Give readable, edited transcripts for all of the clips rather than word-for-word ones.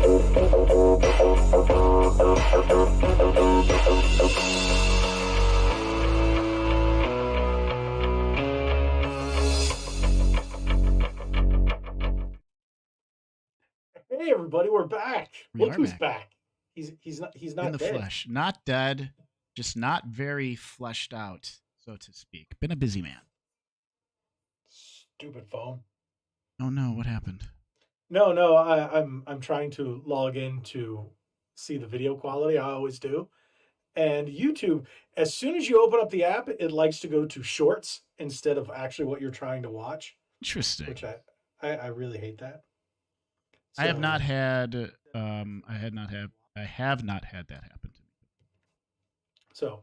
Hey everybody, we're back. We Look are who's back. back. He's In not the dead. flesh. Not dead, just not very fleshed out, so to speak. Been a busy man. Stupid phone. Oh no, what happened? No, I'm trying to log in to see the video quality. I always do. And YouTube, as soon as you open up the app, it likes to go to shorts instead of actually what you're trying to watch, Interesting. which I really hate that. I have not So had I have not had that happen to me. so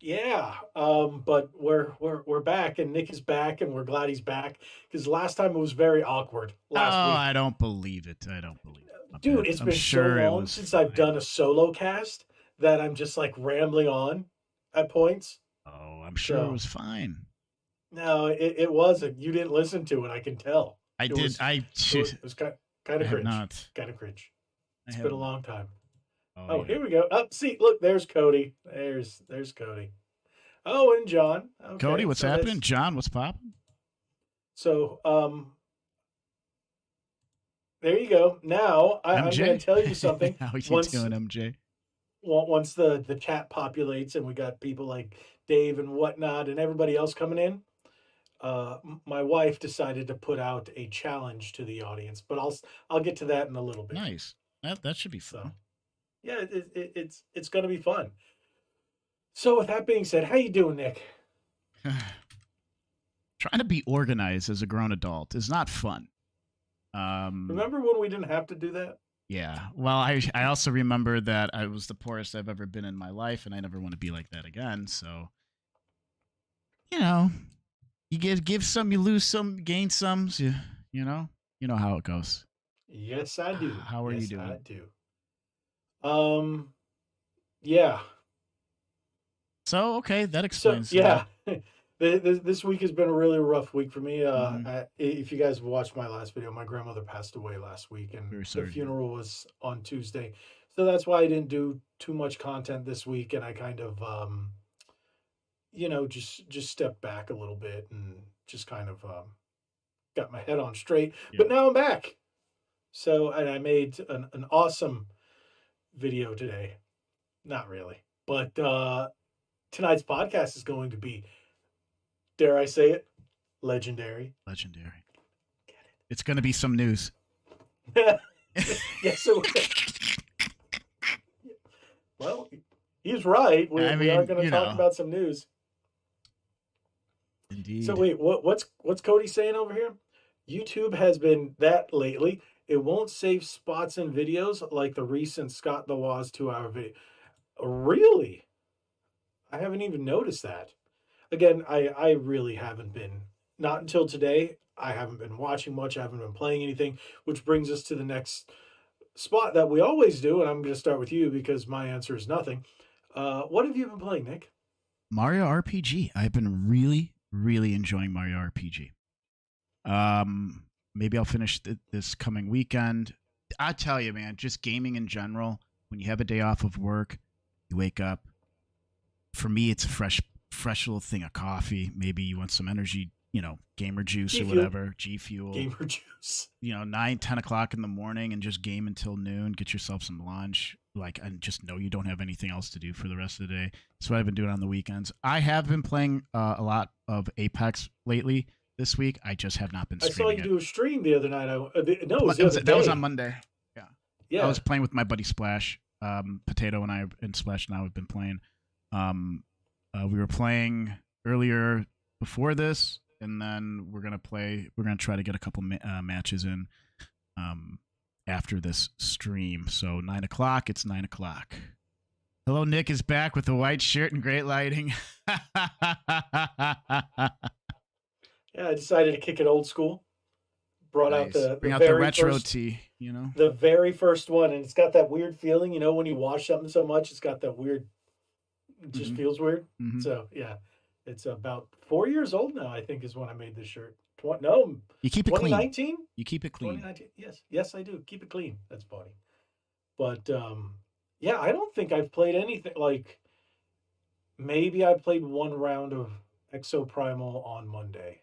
yeah. But we're back and Nick is back and we're glad he's back because last time it was very awkward Oh, last week. I don't believe it. I don't believe it. Dude, it's I'm been so sure it long was since I've fine. done a solo cast that I'm just like rambling on at points. Oh, I'm sure it So was fine. no, it wasn't. You didn't listen to it. I can tell. I It did was I it was kind I of have cringe. not. Kind of cringe. I It's have been a not. long time. Oh Oh, yeah. here we go. Up, see, look, there's Cody. There's Cody. Oh, and John. Cody, Okay, what's so happening? that's John, what's popping? so there you go. Now I'm going MJ? to tell you something. How are you Once doing, MJ? once the chat populates and we got people like Dave and whatnot and everybody else coming in, my wife decided to put out a challenge to the audience, but I'll get to that in a little bit. Nice. That should be So fun. yeah, it's going to be fun. So with that being said, how you doing, Nick? Trying to be organized as a grown adult is not fun. Remember when we didn't have to do that? Yeah. Well, I also remember that I was the poorest I've ever been in my life, and I never want to be like that again. So, you know, you give some, you lose some, gain some. So you know how it goes. Yes, I do. How are you Yes, I doing? do. Um, yeah. So okay, that So explains that. yeah, this week has been a really rough week for me. Mm-hmm. If you guys have watched my last video, my grandmother passed away last week, and Very the sorry to hear. funeral was on Tuesday. So that's why I didn't do too much content this week, and I kind of just stepped back a little bit and just kind of got my head on straight. Yeah. But now I'm back. So and I made an awesome video today. Not really, but tonight's podcast is going to be, dare I say it, legendary. Legendary. It's going to be some news. Yes, so well, he's right. We are going to talk about some news. Indeed. So wait, what's Cody saying over here? YouTube has been that lately. It won't save spots in videos like the recent Scott the Waz 2-hour video. Really? I haven't even noticed that. Again, I really haven't been. Not until today. I haven't been watching much. I haven't been playing anything, which brings us to the next spot that we always do. And I'm going to start with you because my answer is nothing. What have you been playing, Nick? Mario RPG. I've been really, really enjoying Mario RPG. Maybe I'll finish this coming weekend. I tell you, man, just gaming in general. When you have a day off of work, you wake up. For me, it's a fresh little thing of coffee. Maybe you want some energy, gamer juice or whatever, G Fuel. Gamer juice. 9, 10 o'clock in the morning and just game until noon. Get yourself some lunch. And just know you don't have anything else to do for the rest of the day. That's what I've been doing on the weekends. I have been playing a lot of Apex lately. This week, I just have not been streaming. I saw you do a stream the other night. That was on Monday. Yeah. I was playing with my buddy Splash. Potato and Splash and I have been playing. We were playing earlier before this, and then we're gonna try to get a couple matches in after this stream. So 9 o'clock. It's 9 o'clock. Hello, Nick is back with a white shirt and great lighting. Yeah, I decided to kick it old school. Brought Nice. out Bring out very the retro first, tee, the very first one, and it's got that weird feeling. When you wash something so much, it's got that weird. It just feels weird. Mm-hmm. So yeah, it's about 4 years old now. I think is when I made this shirt. No, you keep it 2019? clean. You keep it clean. 2019. Yes, I do. Keep it clean. That's funny. But yeah, I don't think I've played anything like maybe I played one round of Exoprimal on Monday.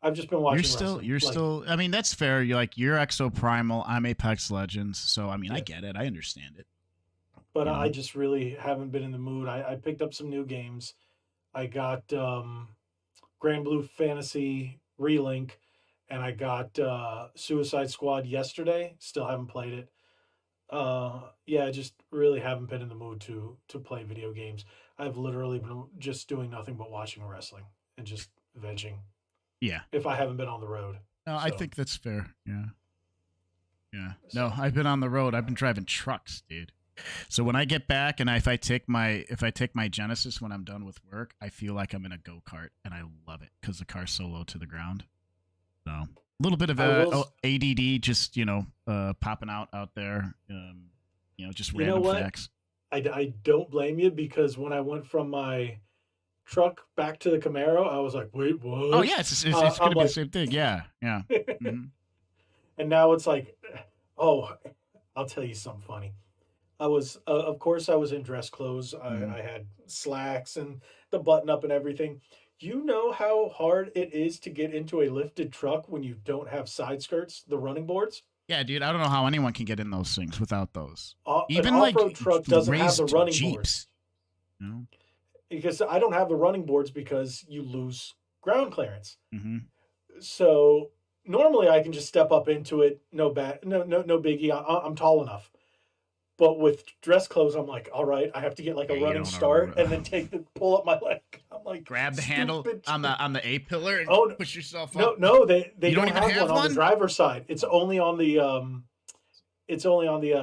I've just been watching wrestling. You're Like, still. I mean, that's fair. You're Exo Primal. I'm Apex Legends. So I mean, I yes. get it. I understand it. But You I know. just really haven't been in the mood. I picked up some new games. I got Grand Blue Fantasy Relink, and I got Suicide Squad yesterday. Still haven't played it. Yeah, I just really haven't been in the mood to play video games. I've literally been just doing nothing but watching wrestling and just vegging Yeah. if I haven't been on the road. No, I So think that's fair. Yeah. Yeah. No, so I've been on the road. I've been driving trucks, dude. So when I get back and if I take my Genesis when I'm done with work, I feel like I'm in a go-kart and I love it because the car's so low to the ground. So a little bit of I will. ADD, just popping out there. Just You know random what? facts. I don't blame you because when I went from my truck back to the Camaro, I was like, wait, Oh what? yeah, it's I'm gonna be the like, same thing. Yeah, yeah. Mm-hmm. and now it's like, oh, I'll tell you something funny. I was, of course, I was in dress clothes. Mm-hmm. I had slacks and the button up and everything. You know how hard it is to get into a lifted truck when you don't have side skirts, the running boards? Yeah, dude. I don't know how anyone can get in those things without those. An Even off like road truck doesn't have the raised running boards Jeeps. You know. because I don't have the running boards because you lose ground clearance. Mm-hmm. So normally I can just step up into it, no biggie. I'm tall enough. But with dress clothes, I'm like, all right, I have to get like a Yeah, you running don't start want and to then take the pull up my leg. I'm like, grab the handle stupid. on the A pillar and Oh push yourself no, up. no, they You don't don't even have have one on the one. driver's side. It's only on the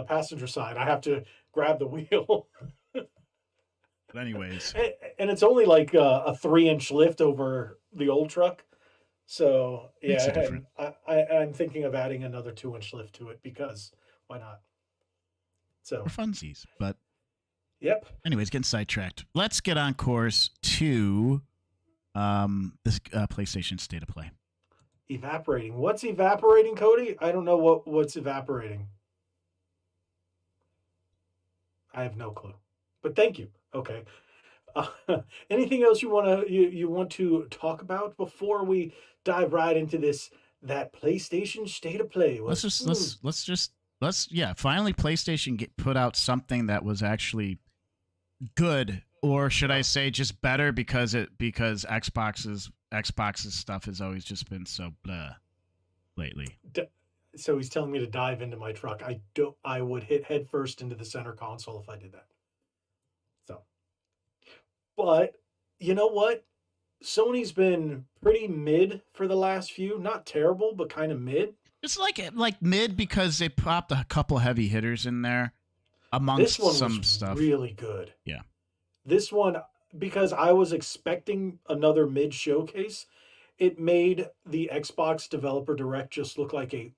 passenger side. I have to grab the wheel. But anyways, And it's only like a 3-inch lift over the old truck. So makes yeah, it different. and I'm thinking of adding another 2-inch lift to it because why not? For So funsies. But yep. anyways, getting sidetracked. Let's get on course to this PlayStation State of Play. Evaporating. What's evaporating, Cody? I don't know what's evaporating. I have no clue. But thank you. Okay. Uh, anything else you want to talk about before we dive right into that PlayStation State of Play? Finally PlayStation put out something that was actually good, or should I say just better, because Xbox's stuff has always just been so blah lately. So he's telling me to dive into my truck. I would hit head first into the center console if I did that. So, but you know what? Sony's been pretty mid for the last few. Not terrible, but kind of mid. It's like mid because they popped a couple heavy hitters in there This amongst one some was stuff. really good. Yeah. This one, because I was expecting another mid showcase, it made the Xbox Developer Direct just look like a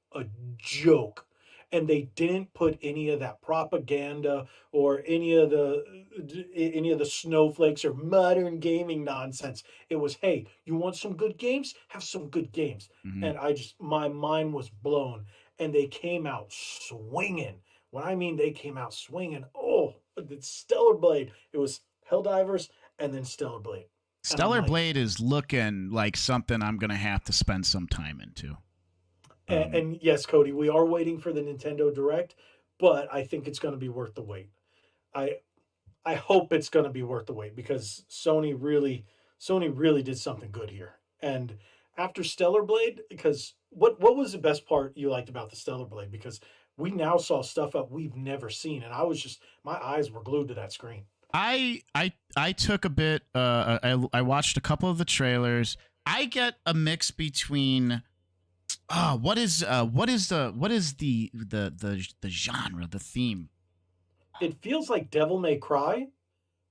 joke. And they didn't put any of that propaganda or any of the snowflakes or modern gaming nonsense. It was, hey, you want some good games? Have some good games. Mm-hmm. And my mind was blown. And they came out swinging. When I mean they came out swinging, oh, the Stellar Blade. It was Helldivers and then Stellar Blade. Stellar Blade is looking like something I'm going to have to spend some time into. And yes, Cody, we are waiting for the Nintendo Direct, but I think it's going to be worth the wait. I hope it's going to be worth the wait because Sony really did something good here. And after Stellar Blade, because what was the best part you liked about the Stellar Blade? Because we now saw stuff up we've never seen, and my eyes were glued to that screen. I took a bit. I watched a couple of the trailers. I get a mix between. What is the genre, the theme? It feels like Devil May Cry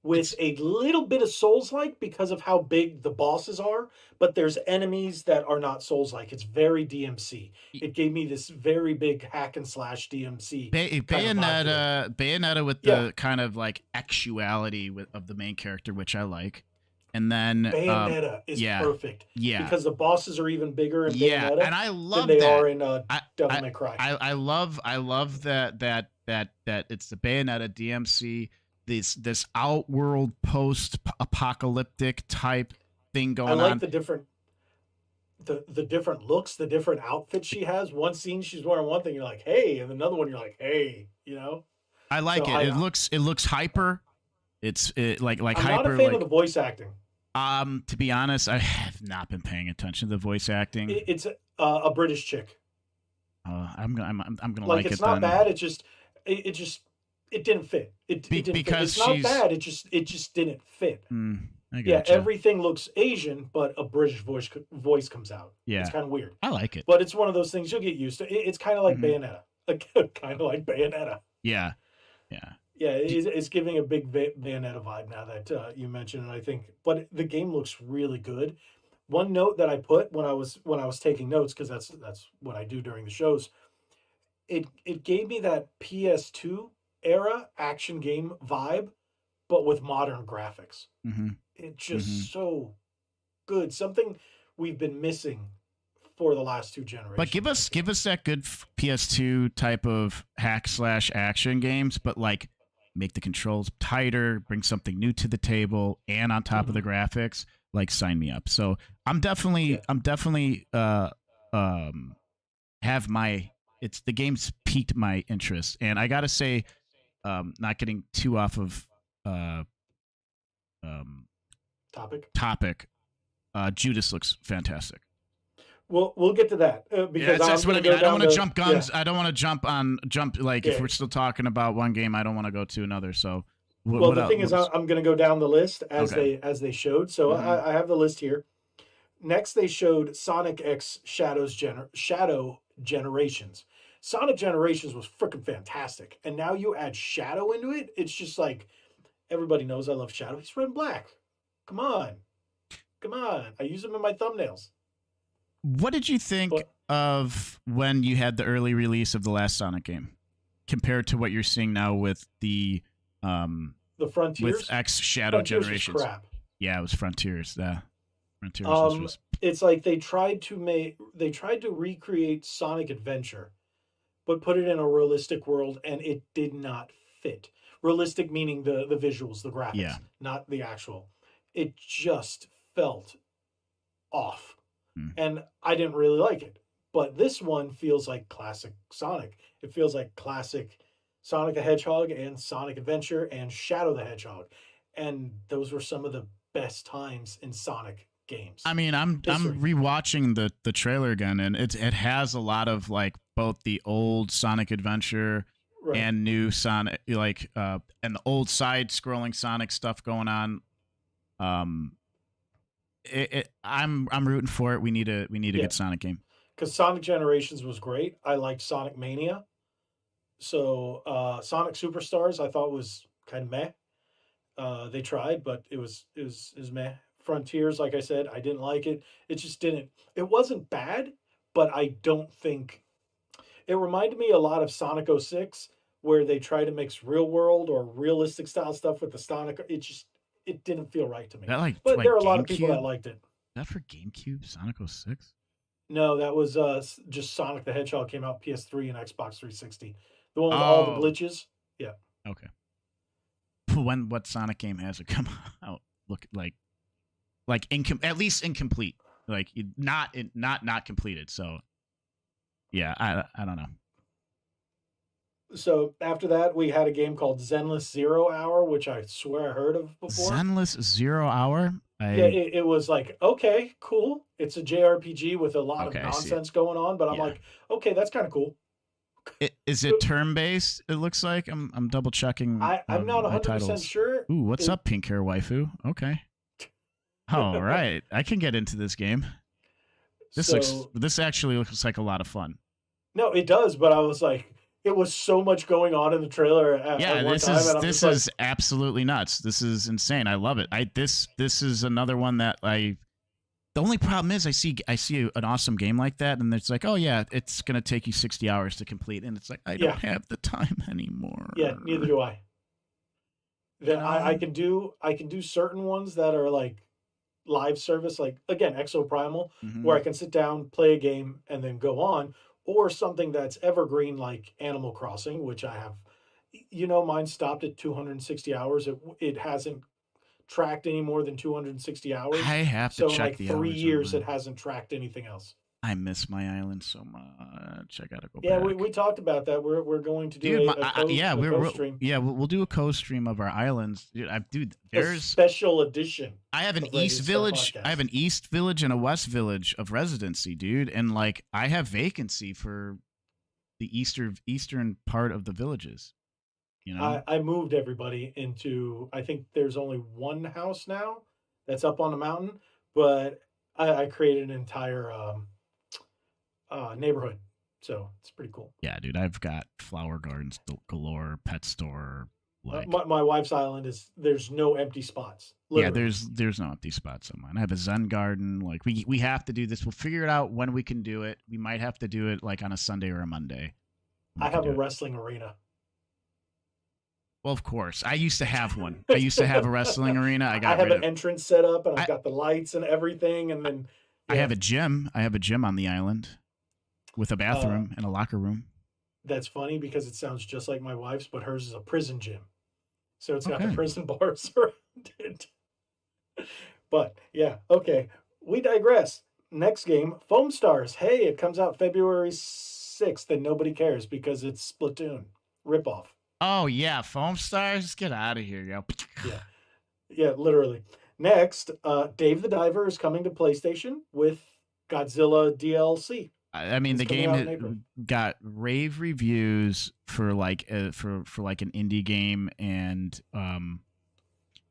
with a little bit of Souls-like because of how big the bosses are, but there's enemies that are not Souls-like. It's very DMC. It gave me this very big hack and slash DMC. Bayonetta with the kind of like actuality of the main character, which I like. and then Bayonetta is yeah, perfect yeah, because the bosses are even bigger in yeah, Bayonetta and I than love they that. are in I Devil I May Cry. I love that it's the Bayonetta DMC, this outworld post apocalyptic type thing I going like on. the different looks, the different outfits she has. One scene she's wearing one thing, you're like, hey, and another one you're like, hey, you know. I So like it. It looks hyper. Like I'm not a hyper fan of the like voice acting. to be honest, I have not been paying attention to the voice acting. It's a British chick. I'm gonna Like like it's it not then. bad. It just it didn't fit. It didn't fit. Because It's not she's bad. It just didn't fit. I Yeah, gotcha. everything looks Asian, but a British voice comes out. It's Yeah, kind of weird, I like it. but it's one of those things you'll get used to. It's kind of like Hmm. Bayonetta, like kind of like Bayonetta. Yeah, yeah. Yeah, D- it's giving a big Bayonetta vibe now that you mentioned it. I think, but the game looks really good. One note that I put when I was taking notes because that's what I do during the shows. It gave me that PS2 era action game vibe, but with modern graphics. hmm It's hmm just so good. Something we've been missing for the last two But generations, give I us feel. give us that good PS2 type of hack slash action games, but like make the controls tighter, bring something new to the table, and on top of the Hmm. graphics, like sign me up. So I'm definitely Yeah. I'm definitely um have my it's the game's piqued my interest, and I gotta say, not getting too off of uh um Topic. topic, Judas looks fantastic. We'll get to that Yeah, because that's I'm what I gonna mean. go I don't down want to the jump yeah guns. I don't want to jump like if yeah. we're still talking about one game, I don't want to go to another. So Well, what the else? thing is, I'm gonna go down the list Okay. as they showed. So Mm-hmm. I have the list here. Next, they showed Sonic X Shadow Generations. Sonic Generations was freaking fantastic, and now you add Shadow into it. It's just like everybody knows I love Shadow. He's red and black. Come on, come on. I use him in my thumbnails. What did you think But of when you had the early release of the last Sonic game compared to what you're seeing now um the with Frontiers, X Shadow Frontiers was Generations? crap. Yeah, it was Frontiers. Yeah, Frontiers was Um, just it's like they tried to recreate Sonic Adventure, but put it in a realistic world, and it did not fit. Realistic meaning the visuals, the yeah. graphics, not the actual. It just felt off, Mm. and I didn't really like it. But this one feels like classic Sonic. It feels like classic Sonic the Hedgehog and Sonic Adventure and Shadow the Hedgehog, and those were some of the best times in Sonic games I mean, I'm history. rewatching the trailer again, and it has a lot of like both the old Sonic Adventure Right. and new Sonic, like and the old side scrolling Sonic stuff going on. Um, I'm rooting for it. We need a Yeah. good Sonic game. Because Sonic Generations was great. I liked Sonic Mania. So Sonic Superstars I thought was kind of meh. They tried, but it was meh. Frontiers, like I said, I didn't like it. It just didn't. It wasn't bad, but I don't think it reminded me a lot of Sonic '06, where they try to mix real world or realistic style stuff with the Sonic. It didn't feel right to Is me. that But there like are a lot of people that GameCube? Is liked it. that for GameCube? Sonic 06? No, that was just Sonic the Hedgehog came out PS3 and Xbox 360. The one with all the Oh, glitches. Yeah. okay. When what Sonic game has it come out? Look at least incomplete, like not completed. So yeah, I don't know. So after that, we had a game called Zenless Zero Hour, which I swear I heard of before. Zenless Zero Hour. Yeah, I it was like, okay, cool. It's a JRPG with a lot of Okay, I see it. nonsense going on, but I'm Yeah. like, okay, that's kind of cool. Is it turn based? It looks like I'm double checking I'm not my 100% titles. sure. Ooh, what's It, up, pink hair waifu? Okay. All right, I can get into this game. so, This actually looks like a lot of fun. no, it does, but I was like, it was so much going on in the trailer at Yeah, one time, and I'm just this like, is absolutely nuts. This is insane. I love it. This is another one that I. The only problem is I see an awesome game like that, and it's like, oh yeah, it's gonna take you 60 hours to complete, and it's like I yeah, don't have the time anymore. yeah, neither do I. You I know? can do certain ones that are like live service, like again, Exoprimal, Mm-hmm. where I can sit down, play a game, and then go on, or something that's evergreen like Animal Crossing, which I have. Mine stopped at 260 hours. It hasn't tracked any more than 260 hours. I have to So in check like the three hours on years, it mine. hasn't tracked anything else. I miss my island so much. I gotta go Yeah, back. we talked about that. We're going to do Dude, a yeah, co stream, yeah, we'll do a co-stream of our islands. Dude, a there's special edition I have an of Ready East to Start Village. I have podcast. an East Village and a West Village of residency, dude, and like I have vacancy for the eastern part of the villages. You know? I moved everybody into. I think there's only one house now that's up on the mountain, but I created an entire neighborhood, so it's pretty cool. Yeah, dude, I've got flower gardens galore, pet store, like My wife's island is there's no empty spots, yeah, literally. there's no empty spots on mine. I have a Zen garden. Like we have to do this. We'll figure it out when we can do it. We might have to do it like on a Sunday or a Monday. We I can have a do it. wrestling arena. Well, of course. I used to have one. I used to have a wrestling arena. I I got have rid an of. entrance set up, and I've I got the lights and everything, and then I yeah, have a gym. I have a gym on the island with a uh, bathroom and a locker room. that's funny because it sounds just like my wife's, but hers is a prison gym, so it's got the Okay. prison bars around it. But yeah, okay. We digress. Next game, Foam Stars. Hey, it comes out February 6th, and nobody cares because it's Splatoon ripoff. Oh yeah, foam stars. Get out of here, yo. Yeah, yeah, literally. Next, Dave the Diver is coming to PlayStation with Godzilla DLC. I mean, It's the coming game out in April. got rave reviews for like for like an indie game, and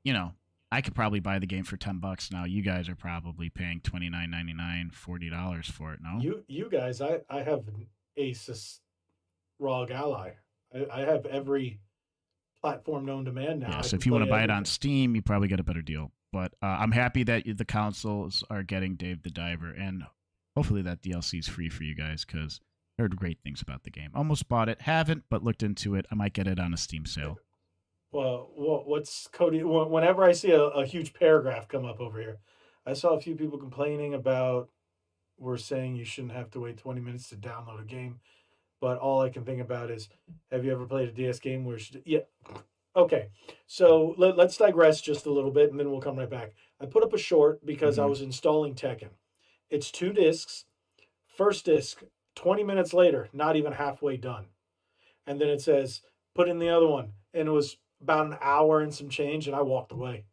you know, I could probably buy the game for $10 now. You guys are probably paying $29.99, $40 for it. No. You guys, I have an Asus ROG Ally. I have every platform known to man now. Yeah, I so can if you want to play buy it on everything. Steam, you probably get a better deal. But I'm happy that the consoles are getting Dave the Diver, and hopefully that DLC is free for you guys because I heard great things about the game. Almost bought it, haven't, but looked into it. I might get it on a Steam sale. Well, what's Cody? Whenever I see a huge paragraph come up over here, I saw a few people complaining about. We're saying you shouldn't have to wait 20 minutes to download a game, but all I can think about is, have you ever played a DS game where? Yeah, okay. So let's digress just a little bit, and then we'll come right back. I put up a short because I Mm-hmm. was installing Tekken. It's 2 discs. First disc, 20 minutes later, not even halfway done. And then it says, put in the other one. And it was about an hour and some change, and I walked away.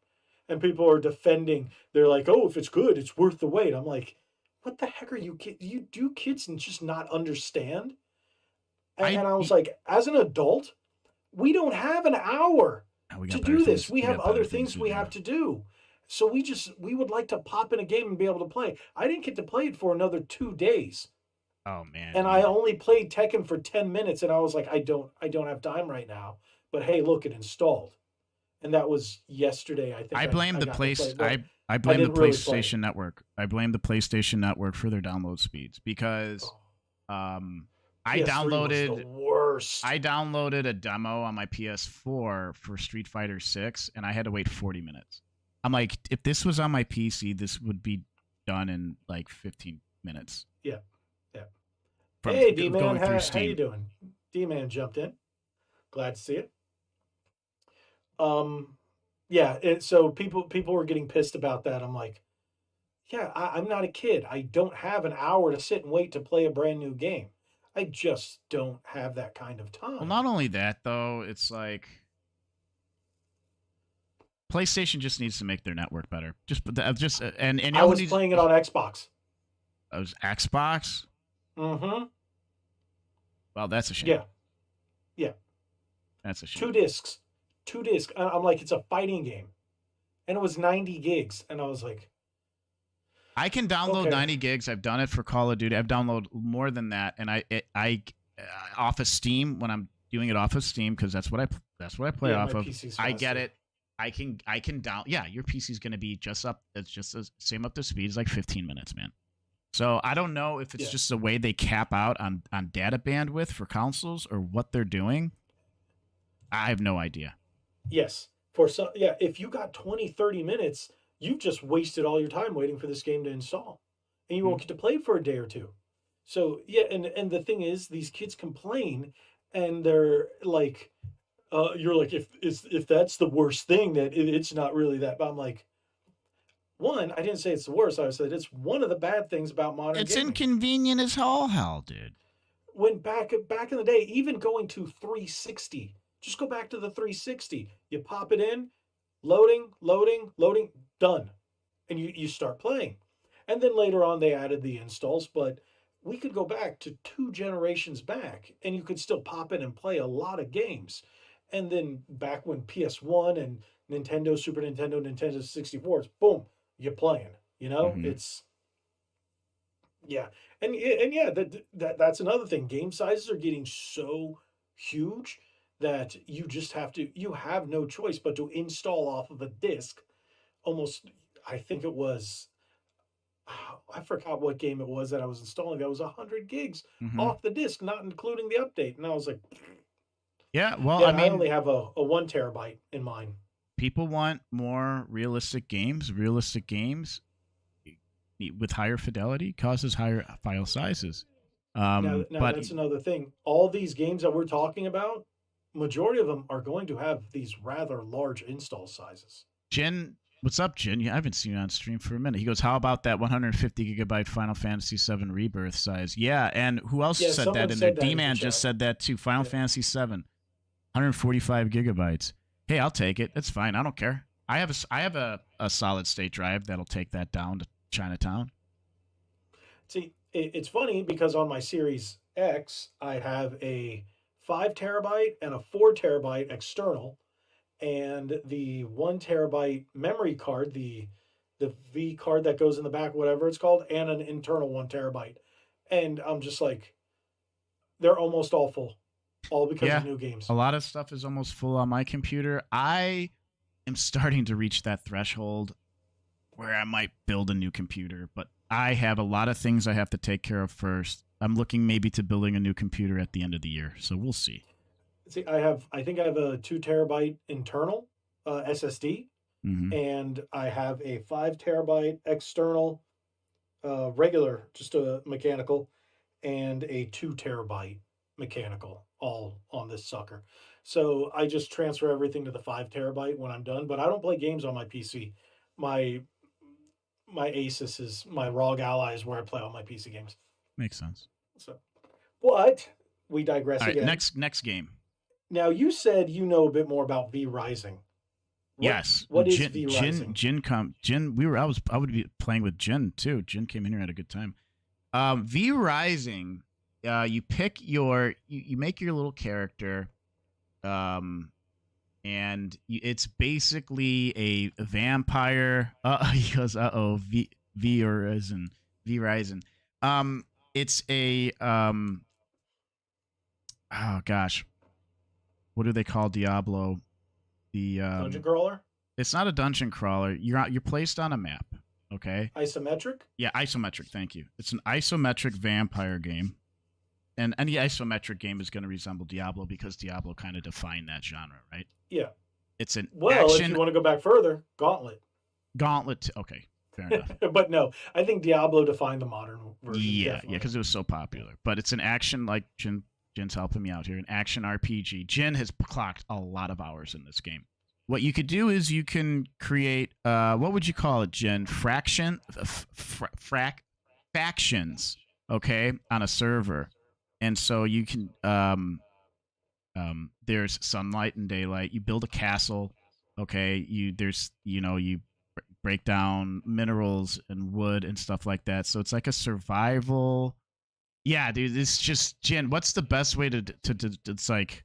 And people are defending. They're like, oh, if it's good, it's worth the wait. I'm like, what the heck are you kids? You do kids and just not understand? I And I was like, as an adult, we don't have an hour we to got better do this. things. We We have got better other things things to we do. have to do. So we would like to pop in a game and be able to play. I didn't get to play it for another 2 days. Oh man, And I dude. only played Tekken for 10 minutes and I was like, I don't have time right now. But hey, look, it installed. And that was yesterday. I think I blame I the got to play. Well, I I blame the didn't really play it. PlayStation Network. I blame the PlayStation Network for their download speeds because Oh, I PS3 was the downloaded worst. I downloaded a demo on my PS4 for Street Fighter 6 and I had to wait 40 minutes. I'm like, if this was on my PC, this would be done in like 15 minutes Yeah, yeah. from Hey, D man, going through how you Steam. doing? D man jumped in. Glad to see it. Um, yeah. So people were getting pissed about that. I'm like, yeah, I'm not a kid. I don't have an hour to sit and wait to play a brand new game. I just don't have that kind of Well, time. not only that though, it's like PlayStation just needs to make their network better. Just and you I know who was needs playing it on Xbox. was Xbox. Mm-hmm. Well, that's a shame. Yeah, yeah. That's a shame. 2 discs, 2 discs. I'm like, it's a fighting game, and it was 90 gigs, and I was like, I can download okay, 90 gigs. I've done it for Call of Duty. I've downloaded more than that, and off of Steam when I'm doing it off of Steam because that's what I play yeah, my off of. PC's I get faster. it. I can down. Yeah, your PC's gonna be just up. It's just the same up to speed. It's like 15 minutes, man. So I don't know if it's Yeah. just the way they cap out on data bandwidth for consoles or what they're doing. I have no idea. Yes. For some, yeah, if you got 20, 30 minutes, you've just wasted all your time waiting for this game to install, and you won't Mhm. get to play for a day or two. So yeah, and the thing is, these kids complain, and they're like, you're like, if that's the worst thing, that it's not really that. But I'm like, one, I didn't say it's the worst. I said it's one of the bad things about modern It's gaming. inconvenient as all hell, dude. When back in the day, even going to 360, just go back to the 360. You pop it in, loading, done, and you start playing. And then later on, they added the installs, but we could go back to 2 generations back, and you could still pop in and play a lot of games. And then back when PS1 and Nintendo, Super Nintendo, Nintendo 64, boom, you're playing. You know, Mm-hmm. it's yeah, and yeah, that's another thing. Game sizes are getting so huge that you have no choice but to install off of a disc. Almost, I think it was, I forgot what game it was that I was installing. That was 100 gigs Mm-hmm. off the disc, not including the update. And I was like, Yeah, well, I yeah, I mean, only have a 1 terabyte in mine. people want more realistic games. Realistic games with higher fidelity causes higher file sizes. Now But that's another thing. All these games that we're talking about, majority of them are going to have these rather large install sizes. Jen, what's up, Jen? Yeah, I haven't seen you on stream for a minute. He goes, "How about that 150 gigabyte Final Fantasy VII Rebirth size?" Yeah, and who else Yeah, said that someone in there? said that in the D-Man just chat. said that too. Final Yeah. Fantasy VII, 145 gigabytes. Hey, I'll take it. That's fine. I don't care. I have a solid state drive that'll take that down to Chinatown. See, it's funny because on my Series X, I have a 5 terabyte and a 4 terabyte external, and the 1 terabyte memory card, the V card that goes in the back, whatever it's called, and an internal 1 terabyte. And I'm just like, they're almost all full, all because of Yeah, new a games. lot of stuff is almost full on my computer. I am starting to reach that threshold where I might build a new computer, but I have a lot of things I have to take care of first. I'm looking maybe to building a new computer at the end of the year, so we'll see. See, I think I have a 2 terabyte internal SSD, Mm-hmm. and I have a 5 terabyte external regular, just a mechanical, and a 2 terabyte mechanical, all on this sucker. So I just transfer everything to the 5 terabyte when I'm done. But I don't play games on my PC. My my Asus is my ROG Ally is where I play all my PC games. Makes sense. So, but we digress All right, again. next game. Now you said you know a bit more about V Rising. Yes, What is V Rising? Jin. I would be playing with Jin too. Jin came in here, had a good time. V Rising. You pick you make your little character. Um, and it's basically a vampire. He goes, V Horizon, V Horizon. It's a oh gosh, what do they call Diablo? The Dungeon crawler? it's not a dungeon crawler. You're placed on a map. Okay. Isometric? Yeah, isometric. Thank you. It's an isometric vampire game. And any isometric game is going to resemble Diablo because Diablo kind of defined that genre, right? Yeah. It's an Well, if you action want to go back further, Gauntlet. gauntlet. Okay, fair enough. But no, I think Diablo defined the modern version. Yeah, Definitely. because it was so popular. But it's an action, like Jin's helping me out here, an action RPG. Jin has clocked a lot of hours in this game. What you could do is you can create, what would you call it, Jin? Factions, okay, on a server. And so you can, there's sunlight and daylight. You build a castle, okay. You break down minerals and wood and stuff like that. So it's like a survival. Yeah, dude, it's just Jen. What's the best way to it's like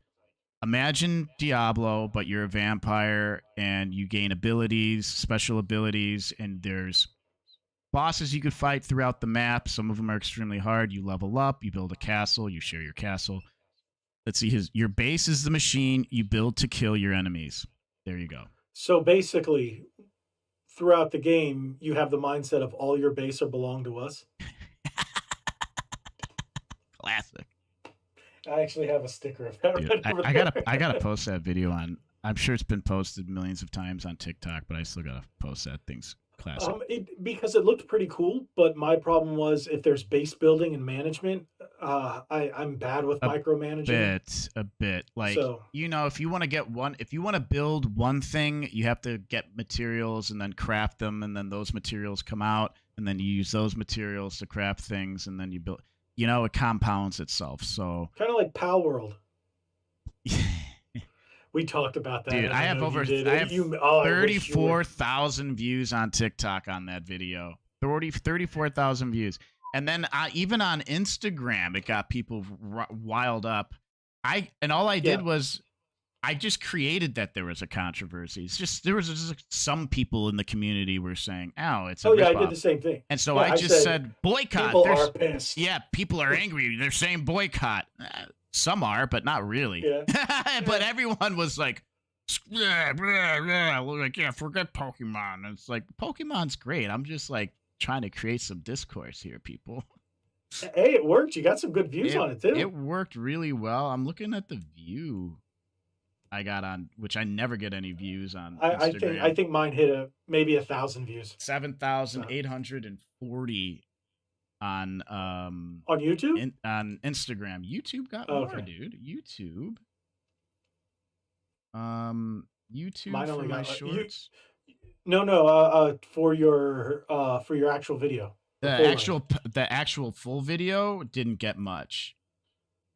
imagine Diablo, but you're a vampire and you gain abilities, special abilities, and there's bosses you could fight throughout the map. Some of them are extremely hard. You level up, you build a castle, you share your castle. Let's see your base is the machine you build to kill your enemies. There you go. So basically, throughout the game, you have the mindset of all your base are belong to us. Classic. I actually have a sticker of that. Dude, Right over there. I gotta post that video on. I'm sure it's been posted millions of times on TikTok, but I still gotta post that. Thing's Classic. Because it looked pretty cool, but my problem was if there's base building and management, I'm bad with A micromanaging. a bit. Like, So if you want to if you want to build one thing, you have to get materials and then craft them, and then those materials come out, and then you use those materials to craft things, and then you build. It compounds itself. So, kind of like Pal World. We talked about that. dude, I have I have Oh, 34,000 views on TikTok on that video. 34,000 views. And then even on Instagram, it got people wild up. All I did was I just created that there was a controversy. It's just there was just some people in the community were saying, "Oh, it's a I did the same thing." And so I just said boycott. People are pissed. Yeah, people are angry. They're saying boycott. Some are, but not really. Yeah. But everyone was like, like, yeah, forget Pokemon. And it's like, Pokemon's great. I'm just like trying to create some discourse here, people. Hey, it worked. You got some good views on it too. It worked really well. I'm looking at the view I got on, which I never get any views on Instagram. I think mine hit maybe 1,000 views. 7,840 on YouTube? On Instagram. YouTube got more, dude. YouTube. YouTube mine for my shorts. For your actual video. The actual full video didn't get much.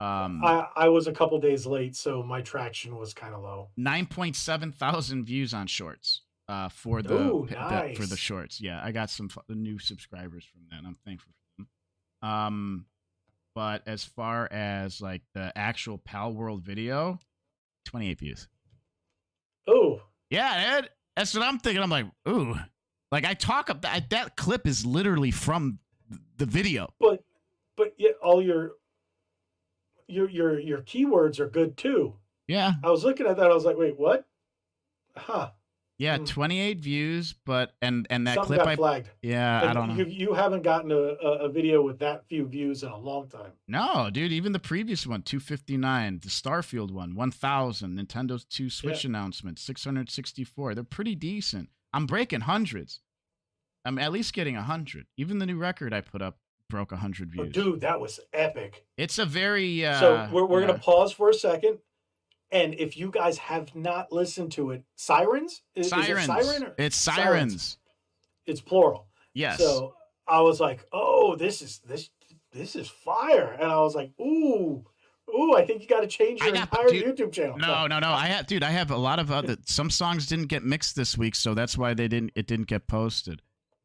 I was a couple days late, so my traction was kind of low. 9.7 thousand views on shorts. For the shorts. Yeah, I got some new subscribers from that. I'm thankful for them. But as far as like the actual Pal World video, 28 views. Oh. Yeah, Ed, that's what I'm thinking. I'm like, ooh. Like I talk about that clip is literally from the video. But yet all your keywords are good too. Yeah. I was looking at that, I was like, wait, what? Huh. Yeah, 28 views, but and that something clip got flagged. Yeah, and I don't know. You haven't gotten a video with that few views in a long time. No, dude, even the previous one, 259, the Starfield one, 1,000, Nintendo's 2 Switch announcements, 664. They're pretty decent. I'm breaking hundreds. I'm at least getting 100. Even the new record I put up broke 100 views. Oh, dude, that was epic. It's a very so we're gonna pause for a second. And if you guys have not listened to it, Sirens? Sirens. Is it Siren or? It's Sirens. It's plural. Yes. So I was like, oh, this is fire. And I was like, ooh, I think you got to change your entire YouTube channel. No. I have a lot of other. Some songs didn't get mixed this week, so that's why it didn't get posted.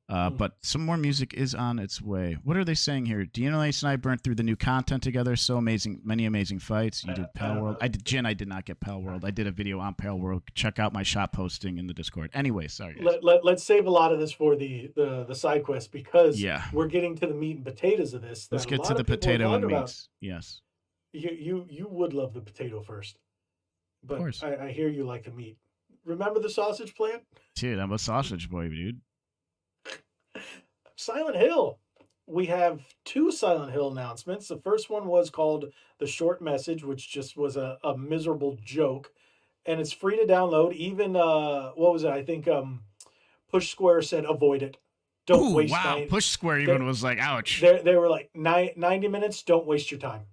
But some more music is on its way. What are they saying here? Dino Ace and I burnt through the new content together. So amazing. Many amazing fights. You did Pal World. I did Jin. I did not get Pal World. I did a video on Pal World. Check out my shop posting in the Discord. Anyway, sorry, guys. Let's save a lot of this for the side quest because we're getting to the meat and potatoes of this. Let's get to the potato and meats. Yes. You would love the potato first. But of course. I hear you like the meat. Remember the sausage plant? Dude, I'm a sausage boy, dude. Silent Hill. We have 2 Silent Hill announcements. The first one was called The Short Message, which just was a miserable joke. And it's free to download. Even, what was it? I think Push Square said avoid it. Don't waste wow. Push Square even was like, ouch. They were like, 90 minutes, don't waste your time.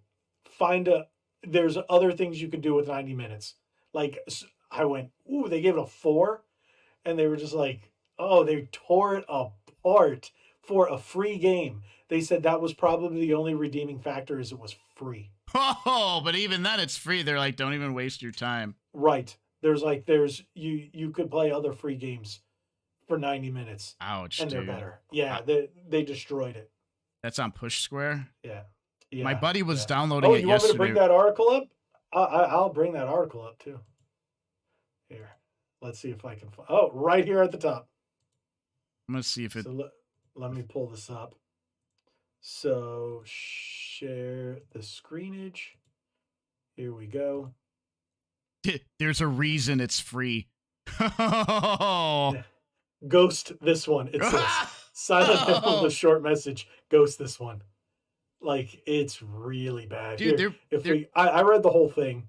There's other things you can do with 90 minutes. Like, I went, ooh, they gave it a 4. And they were just like, oh, they tore it apart for a free game. They said that was probably the only redeeming factor is it was free. Oh, but even then it's free. They're like, don't even waste your time. Right. You could play other free games for 90 minutes. Ouch, and dude. They're better. Yeah, they destroyed it. That's on Push Square? Yeah. My buddy was downloading it yesterday. Oh, you want me to bring that article up? I'll bring that article up too. Here. Let's see if I can find. Oh, right here at the top. I'm going to see if it... So let me pull this up. So, share the screenage. Here we go. There's a reason it's free. Ghost this one. It says, Silent Hill, the short message. Ghost this one. Like, it's really bad. Dude, I read the whole thing.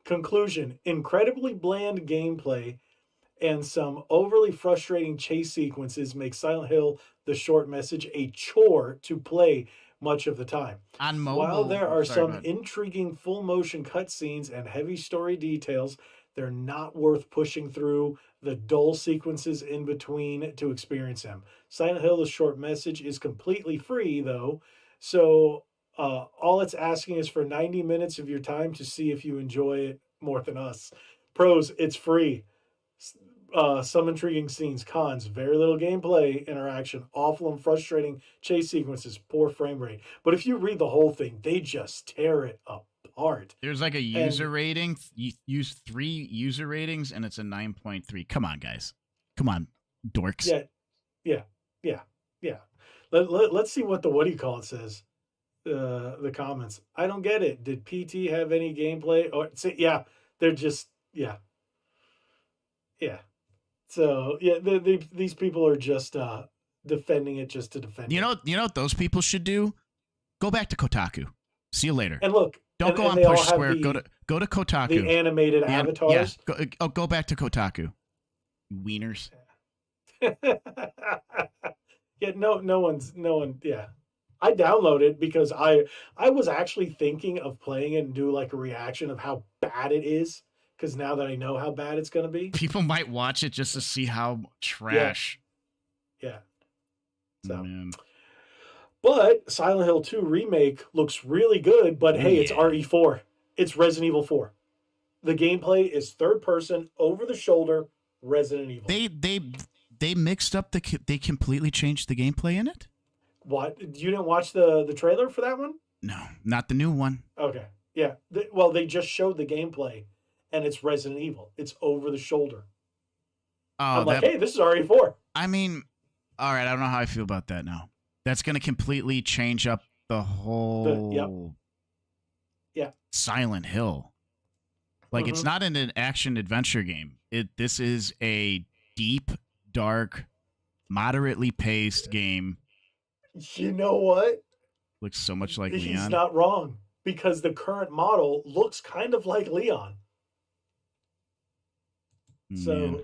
Conclusion, incredibly bland gameplay and some overly frustrating chase sequences make Silent Hill the short message a chore to play much of the time. On While mobile, there oh, are sorry, go some ahead. intriguing full motion cutscenes and heavy story details, they're not worth pushing through the dull sequences in between to experience them. Silent Hill, the short message, is completely free, though, so all it's asking is for 90 minutes of your time to see if you enjoy it more than us. Pros, it's free. Some intriguing scenes. Cons, very little gameplay interaction, awful and frustrating chase sequences, poor frame rate. But if you read the whole thing, they just tear it apart. There's like a user And rating. You use 3 user ratings, and it's a 9.3. Come on, guys. Come on, dorks. yeah, yeah, yeah, yeah. Let's see what the what do you call it says. The comments. I don't get it. Did PT have any gameplay? Or say, yeah, they're just yeah. So yeah, these people are just defending it just to defend it. You know what those people should do? Go back to Kotaku. See you later. And look, Don't go and on they all Push have Square. Go to Kotaku. the animated avatars. Yeah, go back to Kotaku. You wieners. Yeah, no one. Yeah, I downloaded because I was actually thinking of playing it and do like a reaction of how bad it is. Because now that I know how bad it's gonna be, People might watch it just to see how yeah, trash. yeah. So, Man. but Silent Hill 2 remake looks really good. But Oh hey, it's yeah. RE4. It's Resident Evil 4. The gameplay is third person, over the shoulder, Resident Evil. They mixed up they completely changed the gameplay in it? What? You didn't watch the trailer for that one? No, not the new one. Okay. Yeah. Well, they just showed the gameplay, and it's Resident Evil. It's over the shoulder. Oh, I'm like, that hey, this is RE4. I mean, all right, I don't know how I feel about that now. That's going to completely change up the whole Yeah. Silent Hill. Like it's Mhm. not an action adventure game. This is a deep, dark, moderately paced game. You know what? Looks so much like He's Leon. not wrong because the current model looks kind of like Leon. So, Man.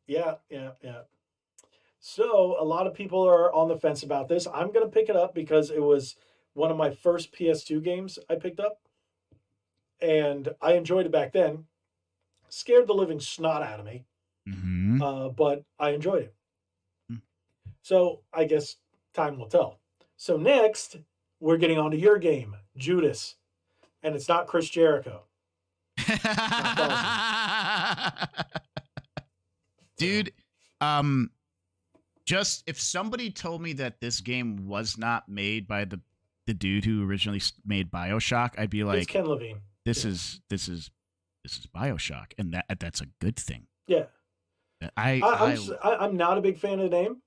yeah. So, a lot of people are on the fence about this. I'm going to pick it up because it was one of my first PS2 games I picked up. And I enjoyed it back then. Scared the living snot out of me, Mm-hmm. but I enjoyed it. So, I guess time will tell. So, next, we're getting on to your game, Judas. And it's not Chris Jericho. Dude, just if somebody told me that this game was not made by the dude who originally made BioShock, I'd be It's like, Ken Levine. this Yeah. is BioShock, and that's a good thing. Yeah. I I'm not a big fan of the name.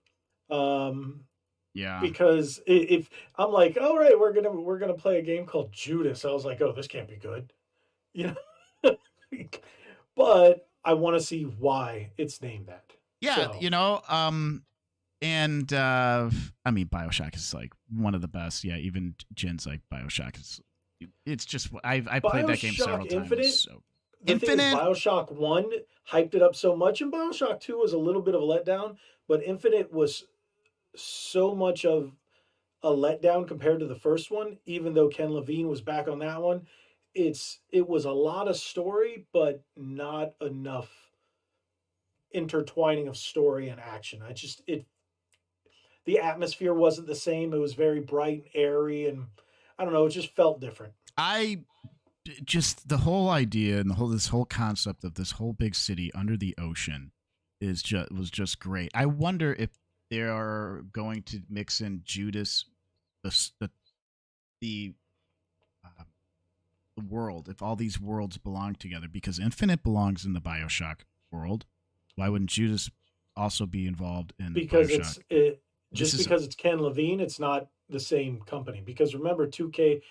yeah. Because if I'm like, all right, we're gonna play a game called Judas, I was like, oh, this can't be good, you know. But I want to see why it's named that. Yeah, So, you know, and I mean, BioShock is like one of the best. Yeah, even Jin's like BioShock is. It's just I played that game several BioShock Infinite. times. So The thing is, Infinite, BioShock 1 hyped it up so much, and BioShock 2 was a little bit of a letdown, but Infinite was so much of a letdown compared to the first one, even though Ken Levine was back on that one. It was a lot of story, but not enough intertwining of story and action. The atmosphere wasn't the same. It was very bright and airy, and I don't know, it just felt different. I just the whole idea and this whole concept of this whole big city under the ocean was just great. I wonder if they are going to mix in Judas, the world, if all these worlds belong together, because Infinite belongs in the BioShock world. Why wouldn't Judas also be involved in Because BioShock? because it's Ken Levine, it's not the same company. Because remember, 2K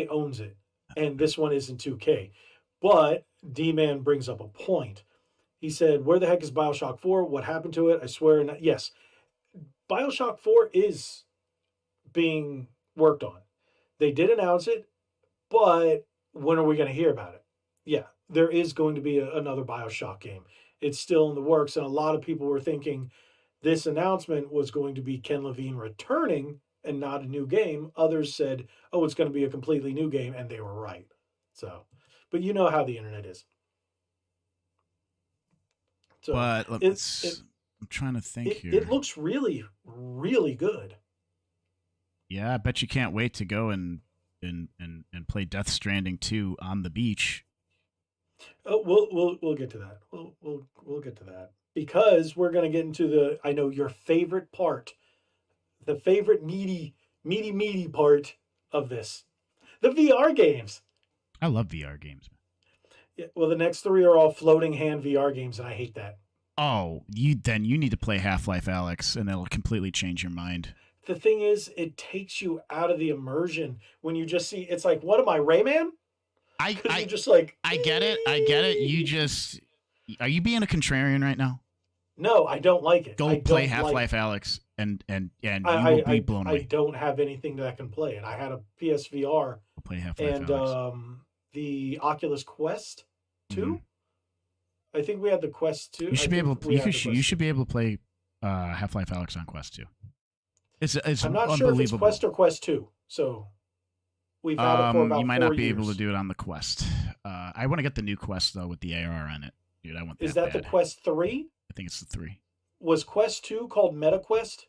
owns it, and this one isn't 2K. But D-Man brings up a point. He said, "Where the heck is BioShock 4? What happened to it?" I swear, yes, BioShock 4 is being worked on. They did announce it, but when are we going to hear about it? Yeah, there is going to be another BioShock game. it's still in the works, and a lot of people were thinking this announcement was going to be Ken Levine returning and not a new game. Others said, "Oh, it's going to be a completely new game," and they were right. So, but you know how the internet is. So But it it I'm trying to think it here. looks really really good. Yeah, I bet you can't wait to go and play Death Stranding 2 on the beach. Oh, we'll get to that. We'll get to that because we're going to get into the I know your favorite part, the favorite meaty part of this, the VR games. I love VR games. Yeah, well, the next three are all floating hand VR games, and I hate that. Oh, you need to play Half-Life Alex, and it'll completely change your mind. The thing is, it takes you out of the immersion when you just see. It's like, what am I, Rayman? I Because you're I just like, I get it. I get it. You just are you being a contrarian right now? no, I don't like it. Go I play don't Half-Life like. Alex, and you I, will be I blown I away. don't have anything that can play it. I had a PSVR Go play Half-Life and Alex. the Oculus Quest Mm-hmm. 2. I think we had the Quest 2. You should I be think able. we had the You Quest 2. should be able to play Half-Life Alex on Quest 2. It's I'm not sure if it's unbelievable. Quest or Quest 2. So we've had it for You about might 4 not be able to years. do it on the Quest. I want to get the new Quest though with the AR on it, dude. I want Is that that the bad. Quest 3? I think it's the 3. Was Quest 2 called MetaQuest?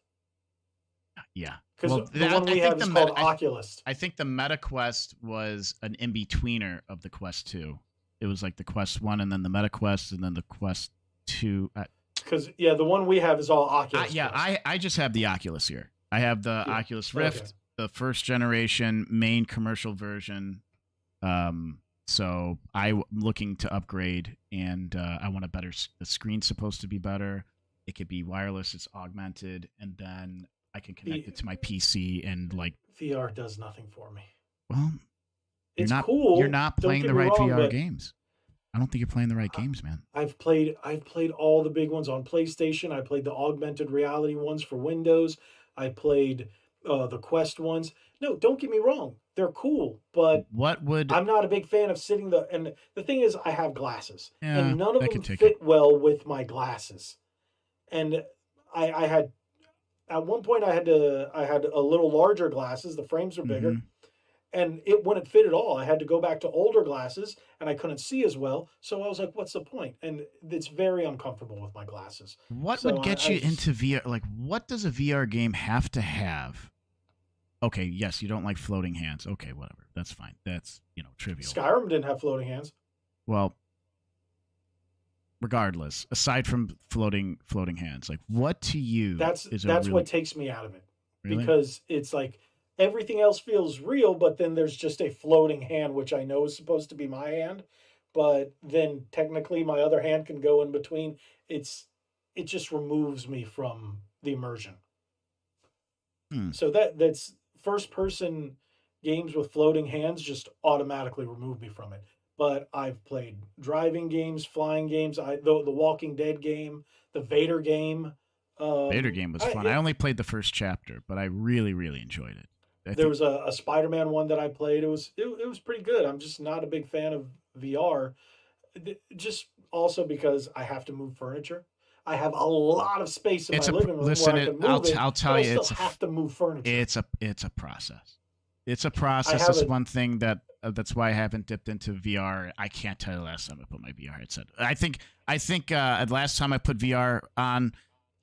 Yeah. Because Well, the one we have is called Oculus. I think the Meta Quest was an in betweener of the Quest 2. It was like the Quest 1 and then the Meta Quest and then the Quest 2. Because, yeah, the one we have is all Oculus. I just have the Oculus here. I have the Oculus Rift, Okay. the first generation main commercial version. So I'm looking to upgrade, and I want a better. The screen's supposed to be better. It could be wireless. It's augmented, and then I can connect it to my PC and like. VR does nothing for me. Well, It's not, cool. You're not Don't playing get the me right wrong, VR but games. I don't think you're playing the right games, man. I've played all the big ones on PlayStation. I played the augmented reality ones for Windows. I played the Quest ones. No, don't get me wrong. They're cool, but What would? I'm not a big fan of sitting and the thing is I have glasses Yeah, and none of I them could take it. fit well with my glasses. And I had at one point I had a little larger glasses. The frames were bigger. Mhm. And it wouldn't fit at all. I had to go back to older glasses and I couldn't see as well. So I was like, what's the point? And it's very uncomfortable with my glasses. What So would get you into VR? Like, what does a VR game have to have? Okay, yes, you don't like floating hands. Okay, whatever. That's fine. That's, trivial. Skyrim didn't have floating hands. Well, regardless, aside from floating hands, like what to you That's is what takes me out of it. really? Because it's like everything else feels real, but then there's just a floating hand, which I know is supposed to be my hand, but then technically my other hand can go in between. It just removes me from the immersion. Hmm. So that's first person games with floating hands just automatically remove me from it. But I've played driving games, flying games, the Walking Dead game, the Vader game. Vader game was fun. I only played the first chapter, but I really, really enjoyed it. There was a Spider-Man one that I played. It was pretty good. I'm just not a big fan of VR, just also because I have to move furniture. I have a lot of space in my living room where I can move it. I'll tell but you, I still have to move furniture. It's a process. It's a process. That's one thing that's why I haven't dipped into VR. I can't tell you the last time I put my VR headset. I think last time I put VR on,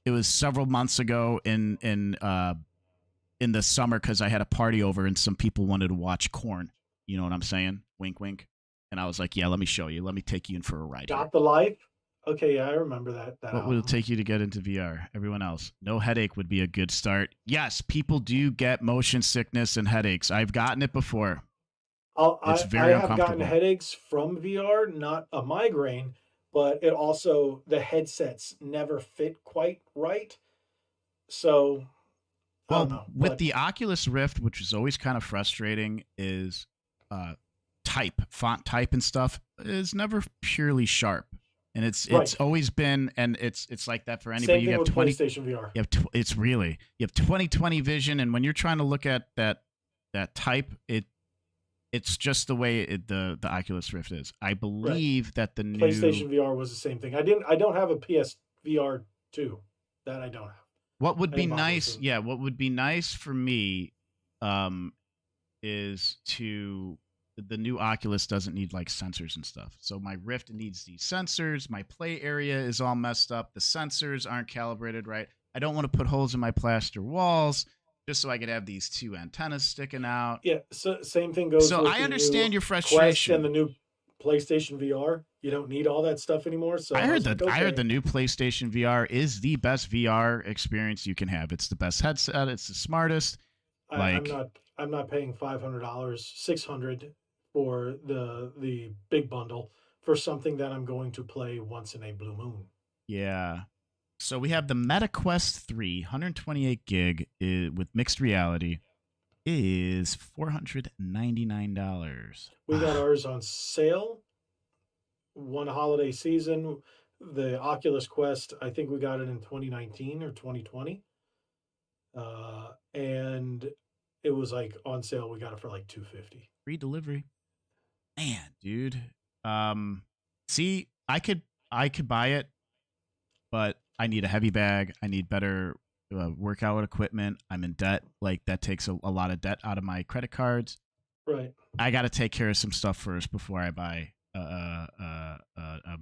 it was several months ago in the summer because I had a party over and some people wanted to watch Korn. You know what I'm saying? Wink, wink. And I was like, yeah, let me show you. Let me take you in for a ride. Got the Life? Okay, yeah, I remember that. What would it take you to get into VR? Everyone else. No headache would be a good start. Yes, people do get motion sickness and headaches. I've gotten it before. It's very I have uncomfortable. gotten headaches from VR, not a migraine, but it also, the headsets never fit quite right. So, I don't know. With the Oculus Rift, which is always kind of frustrating, is font type and stuff is never purely sharp. And it's always been, and it's like that for anybody. Same thing with PlayStation VR. You have 20/20 vision, and when you're trying to look at that type, It's just the way the Oculus Rift is. I Right. believe that the new PlayStation VR was the same thing. I don't have a PS VR 2. That I don't have. what would I be didn't bother with nice, them. yeah, what would be nice for me um is to the new Oculus doesn't need like sensors and stuff. So my Rift needs these sensors. My play area is all messed up. The sensors aren't calibrated right. I don't want to put holes in my plaster walls just so I could have these two antennas sticking out. Yeah, so same thing goes So with I the new understand your Quest and frustration. the new PlayStation VR. You don't need all that stuff anymore. So I was like, I heard okay, the new PlayStation VR is the best VR experience you can have. It's the best headset. It's the smartest. I'm Like, not paying $500, 600 for the big bundle for something that I'm going to play once in a blue moon. yeah. So we have the Meta Quest 3, 128 gig with mixed reality is $499. We got ours on sale one holiday season. The Oculus Quest, I think we got it in 2019 or 2020. And it was like on sale. We got it for like 250. Free delivery. Man, dude. See, I could buy it, but I need a heavy bag. I need better workout equipment. I'm in debt. Like that takes a lot of debt out of my credit cards. Right. I got to take care of some stuff first before I buy a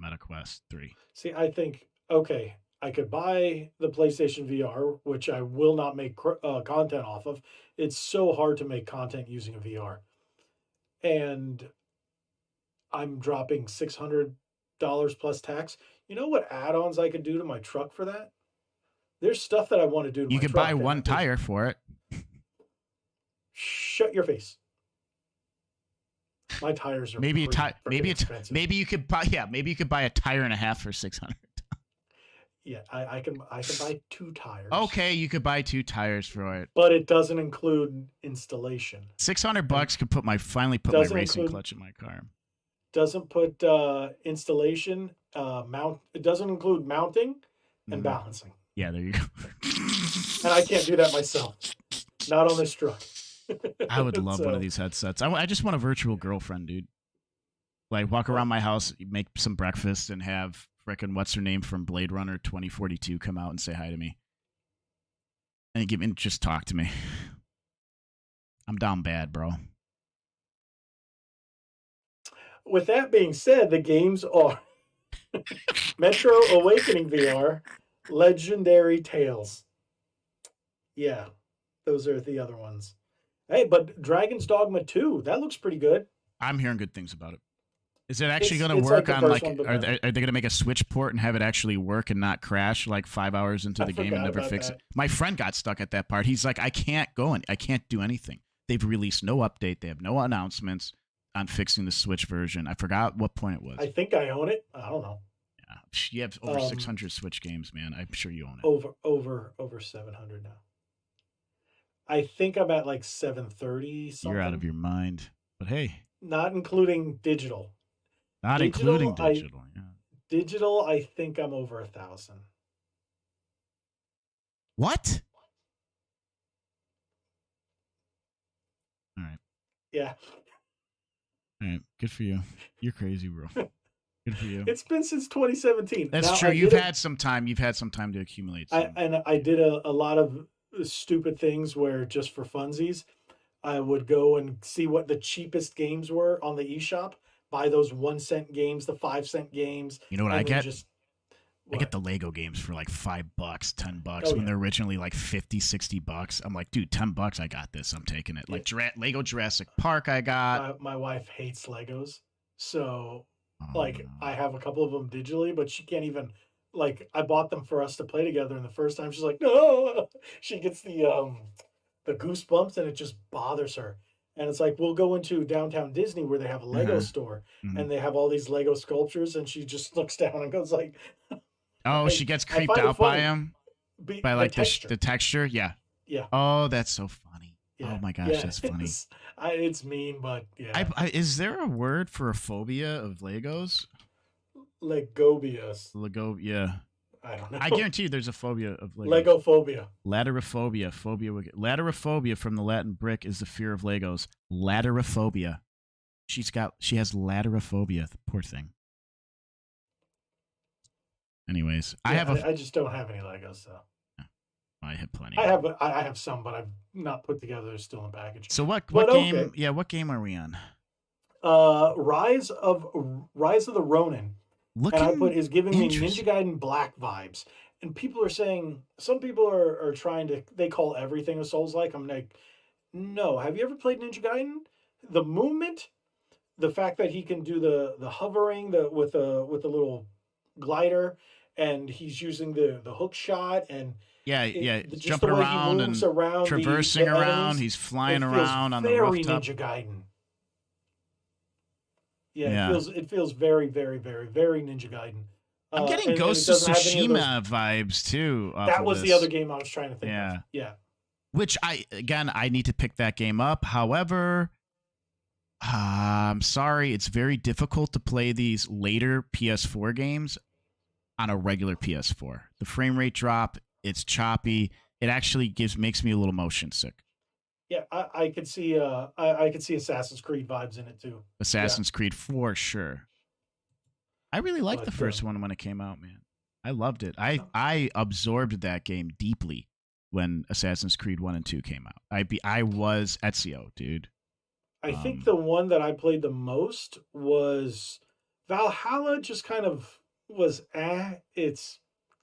Meta Quest 3. See, I think, okay, I could buy the PlayStation VR, which I will not make content off of. It's so hard to make content using a VR. And I'm dropping $600 plus tax. You know what add ons I could do to my truck for that? There's stuff that I want to do to You my could buy truck. one tire for it. Shut your face. My tires are Maybe expensive. maybe you could buy a tire and a half for 600. Yeah, I can buy 2 tires. Okay, you could buy 2 tires for it. But it doesn't include installation. $600 could finally put my racing clutch in my car. Doesn't put installation, it doesn't include mounting and balancing. Yeah, there you go. And I can't do that myself. Not on this truck. I would love one of these headsets. I just want a virtual girlfriend, dude. Like walk around my house, make some breakfast, and have frickin' what's her name from Blade Runner 2042 come out and say hi to me, and just talk to me. I'm down bad, bro. With that being said, the games are Metro Awakening VR, Legendary Tales. Yeah, those are the other ones. Hey, but Dragon's Dogma 2, that looks pretty good. I'm hearing good things about it. Is it actually going to work on like? Are they going to make a Switch port and have it actually work and not crash like 5 hours into the game and never fix it? My friend got stuck at that part. He's like, I can't go and I can't do anything. They've released no update. They have no announcements on fixing the Switch version. I forgot what point it was. I think I own it. I don't know. Yeah, you have over 600 Switch games, man. I'm sure you own it. Over 700 now. I think I'm at like 730 something. You're out of your mind. But hey. Not including digital. Including digital, yeah. Digital, I think I'm over 1,000. What? All right. Yeah. All right. Good for you. You're crazy, bro. Good for you. It's been since 2017. That's now, true. You've had some time. You've had some time to accumulate. I did a lot of stupid things where just for funsies, I would go and see what the cheapest games were on the eShop, buy those 1 cent games, the 5 cent games. You know what I get? I get the Lego games for like $5, $10 when they're originally like $50, $60. I'm like, dude, $10, I got this. I'm taking it. Like Lego Jurassic Park, I got. My wife hates Legos, so I have a couple of them digitally, but she can't even. Like I bought them for us to play together, and the first time she's like, no, she gets the goosebumps, and it just bothers her. And it's like, we'll go into downtown Disney where they have a Lego store and they have all these Lego sculptures. And she just looks down and goes like, oh, she gets creeped out by him? By like the texture? Yeah. Yeah. Oh, that's so funny. Yeah. Oh my gosh, that's funny. It's mean, but yeah. Is there a word for a phobia of Legos? Legobias. Yeah. I don't know. I guarantee you there's a phobia of Legos. Legophobia. Latterophobia. Latterophobia from the Latin brick is the fear of Legos. Latterophobia. she has ladderophobia. Poor thing. Anyways, Yeah, I just don't have any Legos, so. I have plenty. I have some, but I've not put together. They're still in package. So what But game? okay. Yeah, what game are we on? Rise of the Ronin, and I put is giving me Ninja Gaiden Black vibes. And people are saying, some people are trying to, they call everything a Souls-like. I'm like, no. Have you ever played Ninja Gaiden? The movement, the fact that he can do the hovering, with a little glider, and he's using the hook shot, and just jumping the way around he moves and around, traversing the around. enemies, He's flying around on the rooftop. Ninja Gaiden. Yeah, it feels very, very, very, very Ninja Gaiden. I'm getting Ghost of Tsushima vibes too. That was the other game I was trying to think of. Yeah. Which I need to pick that game up. However, I'm sorry, it's very difficult to play these later PS4 games on a regular PS4. The frame rate drop, it's choppy. It actually makes me a little motion sick. Yeah, I could see I could see Assassin's Creed vibes in it too. Assassin's Creed for sure. I really liked the first one when it came out, man. I loved it. I absorbed that game deeply when Assassin's Creed 1 and 2 came out. I was Ezio, dude. I think the one that I played the most was Valhalla. Just kind of was it's.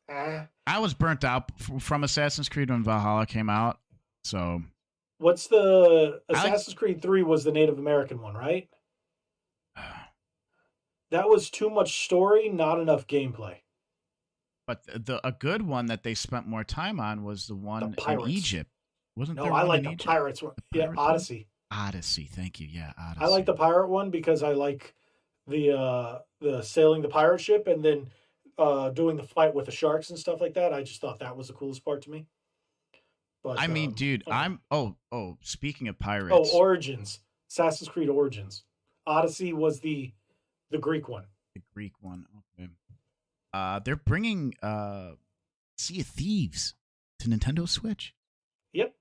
I was burnt out from Assassin's Creed when Valhalla came out. So, what's the Assassin's Creed 3 was the Native American one, right? That was too much story, not enough gameplay. But a good one that they spent more time on was the one in Egypt. Wasn't there? No, I like the Pirates one. Yeah, Odyssey. Odyssey, thank you. Yeah, Odyssey. I like the pirate one because I like the sailing the pirate ship and then doing the fight with the sharks and stuff like that. I just thought that was the coolest part to me. But I mean, dude, speaking of pirates. Oh, Origins. Assassin's Creed Origins. Odyssey was the Greek one. The Greek one. Okay. They're bringing Sea of Thieves to Nintendo Switch. Yep.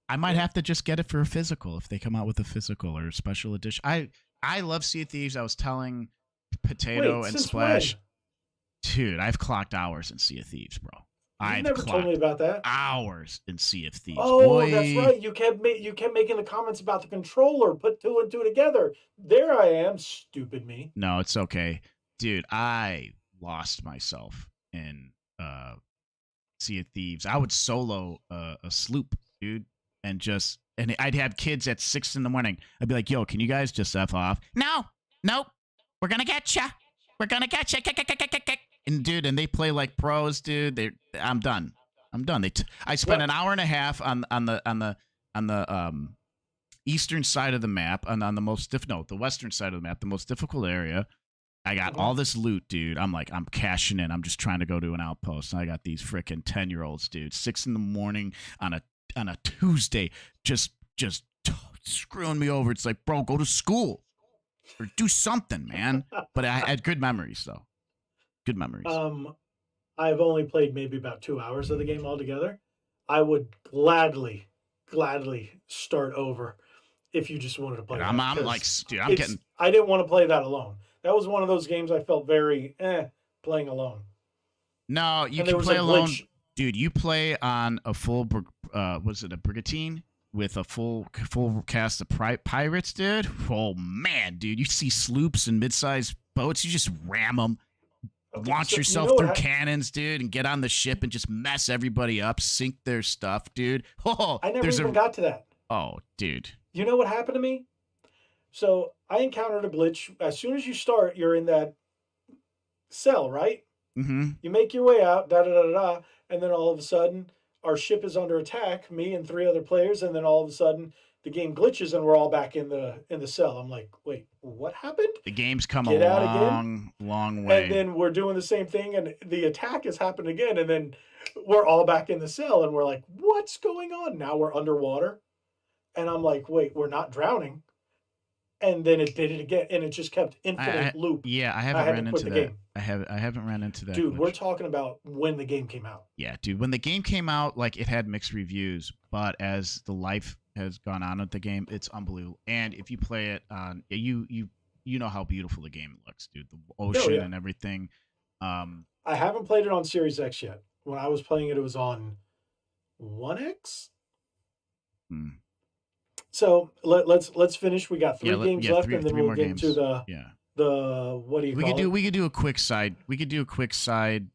I might have to just get it for a physical if they come out with a physical or a special edition. I love Sea of Thieves. I was telling Potato and Splash. When? Dude, I've clocked hours in Sea of Thieves, bro. You've never told me about that. Hours in Sea of Thieves. Oh, boy. That's right. You kept making the comments about the controller. Put two and two together. There I am, stupid me. No, it's okay, dude. I lost myself in Sea of Thieves. I would solo a sloop, dude, and I'd have kids at 6 a.m. I'd be like, "Yo, can you guys just f off?" No, nope. We're gonna get you. We're gonna get you. And dude, and they play like pros, dude. I'm done. I spent an hour and a half on the eastern side of the map, on the western side of the map, the most difficult area. I got all this loot, dude. I'm cashing in. I'm just trying to go to an outpost. And I got these freaking 10-year-olds, dude. 6 a.m. on a Tuesday, just screwing me over. It's like, bro, go to school or do something, man. But I had good memories, though. Good memories. I've only played maybe about 2 hours of the game altogether. I would gladly start over if you just wanted to play. Dude, I didn't want to play that alone. That was one of those games I felt very playing alone. No, you can play alone, dude. You play on a full was it a brigantine with a full cast of pirates, dude? Oh man, dude, you see sloops and mid-sized boats, you just ram them. Okay, launch yourself through cannons, dude, and get on the ship and just mess everybody up, sink their stuff, dude. Oh, I never even got to that. Oh, dude. You know what happened to me? So I encountered a glitch. As soon as you start, you're in that cell, right? Mm-hmm. You make your way out, and then all of a sudden, our ship is under attack, me and 3 other players, and then all of a sudden, the game glitches and we're all back in the cell. I'm like, wait, what happened? The game's come a long way. And then we're doing the same thing, and the attack has happened again, and then we're all back in the cell, and we're like, what's going on? Now we're underwater. And I'm like, wait, we're not drowning. And then it did it again, and it just kept infinite loop. Yeah, I haven't ran into that. Game. I haven't ran into that. Dude, glitch. We're talking about when the game came out. Yeah, dude, when the game came out, like it had mixed reviews, but as has gone on with the game, it's unbelievable. And if you play it on, you know how beautiful the game looks, dude. The Oh ocean yeah. and everything. I haven't played it on Series X yet. When I was playing it, it was on One X. Hmm. So let's finish. We got Yeah, three games yeah, left, and then three we'll more get into games. Yeah, the what do you call it? we could do a quick side. We could do a quick side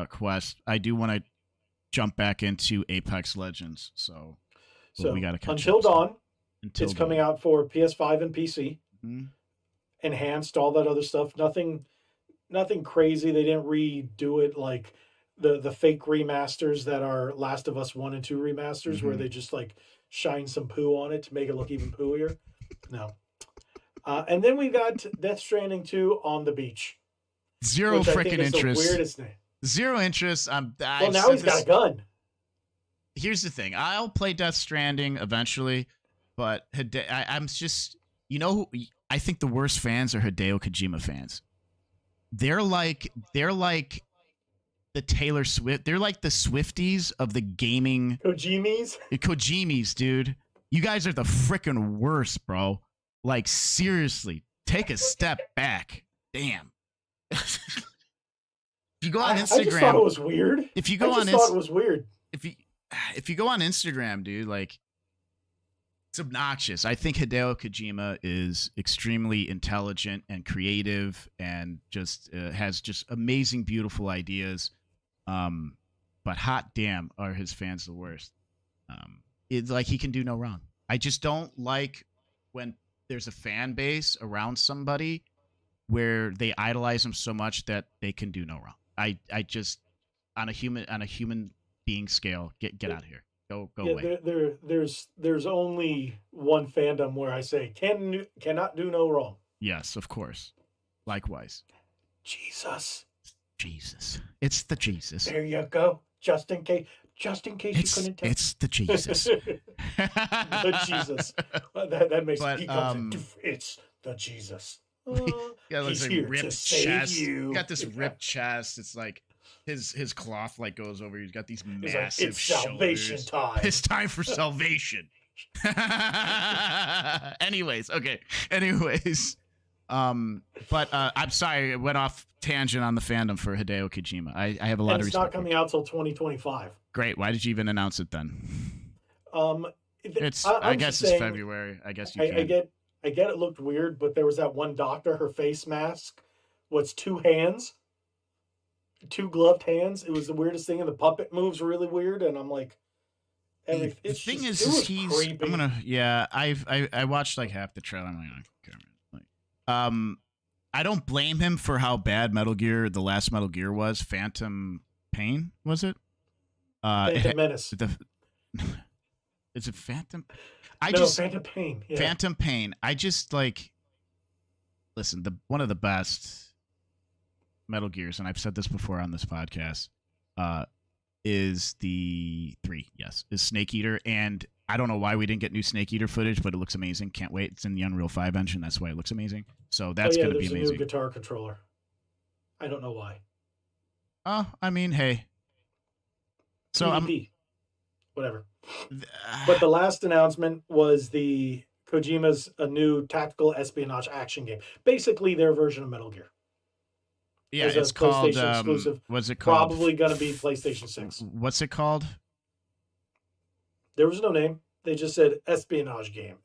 quest. I do want to jump back into Apex Legends, so but we So got to catch Until up. So, Dawn, until it's coming dawn. out for PS5 and PC. Mhm. Enhanced, all that other stuff. Nothing crazy. They didn't redo it like the fake remasters that are Last of Us 1 and 2 remasters where they just like shine some poo on it to make it look even pooier. No. And then we got Death Stranding 2 on the beach, Zero which I think freaking is the interest. weirdest name. Zero interest. Well, now he's got a gun. Here's the thing. I'll play Death Stranding eventually, but I'm just, I think the worst fans are Hideo Kojima fans. They're like the Taylor Swift. They're like the Swifties of the gaming. Kojimis, dude. You guys are the freaking worst, bro. Like, seriously, take a step back. Damn. If you go on Instagram, I just thought it was weird. If you go I just thought it was weird. If you go on Instagram, dude, like, it's obnoxious. I think Hideo Kojima is extremely intelligent and creative, and just has just amazing, beautiful ideas. But hot damn, are his fans the worst? It's like he can do no wrong. I just don't like when there's a fan base around somebody where they idolize him so much that they can do no wrong. I just on a human being scale, get out of here. Go away. There's only one fandom where I say cannot do no wrong. Yes, of course. Likewise. Jesus. It's the Jesus. There you go. Just in case you couldn't tell. It's the Jesus. The Jesus. That makes he comes in. It's the Jesus. He's like here ripped to save chest. you. Got this ripped chest. It's like his cloth like goes over. He's got these massive like, it's shoulders. salvation time. It's time for salvation. Anyways, but I'm sorry, I went off tangent on the fandom for Hideo Kojima. I have a lot of respect. It's not coming out till 2025. Great. Why did you even announce it then? I guess it's February. I guess you can. I get it looked weird, but there was that one doctor, her face mask was two hands, two gloved hands. It was the weirdest thing, and the puppet moves really weird, and I'm like, the thing is he's creepy. I watched like half the trailer. I'm like, I don't blame him for how bad the last Metal Gear was. Phantom Pain, was it? Phantom Menace. Is it Phantom? Phantom Pain. Yeah. Phantom Pain. I just like, listen, one of the best Metal Gears, and I've said this before on this podcast, is the 3. Yes, is Snake Eater, and I don't know why we didn't get new Snake Eater footage, but it looks amazing. Can't wait. It's in the Unreal 5 engine. That's why it looks amazing. So that's going to be amazing. There's a new guitar controller. I don't know why. Oh, I mean, hey. So whatever. But the last announcement was Kojima's a new tactical espionage action game. Basically, their version of Metal Gear. Yeah, it's called. Exclusive. What's it called? Probably going to be PlayStation 6. What's it called? There was no name. They just said espionage game.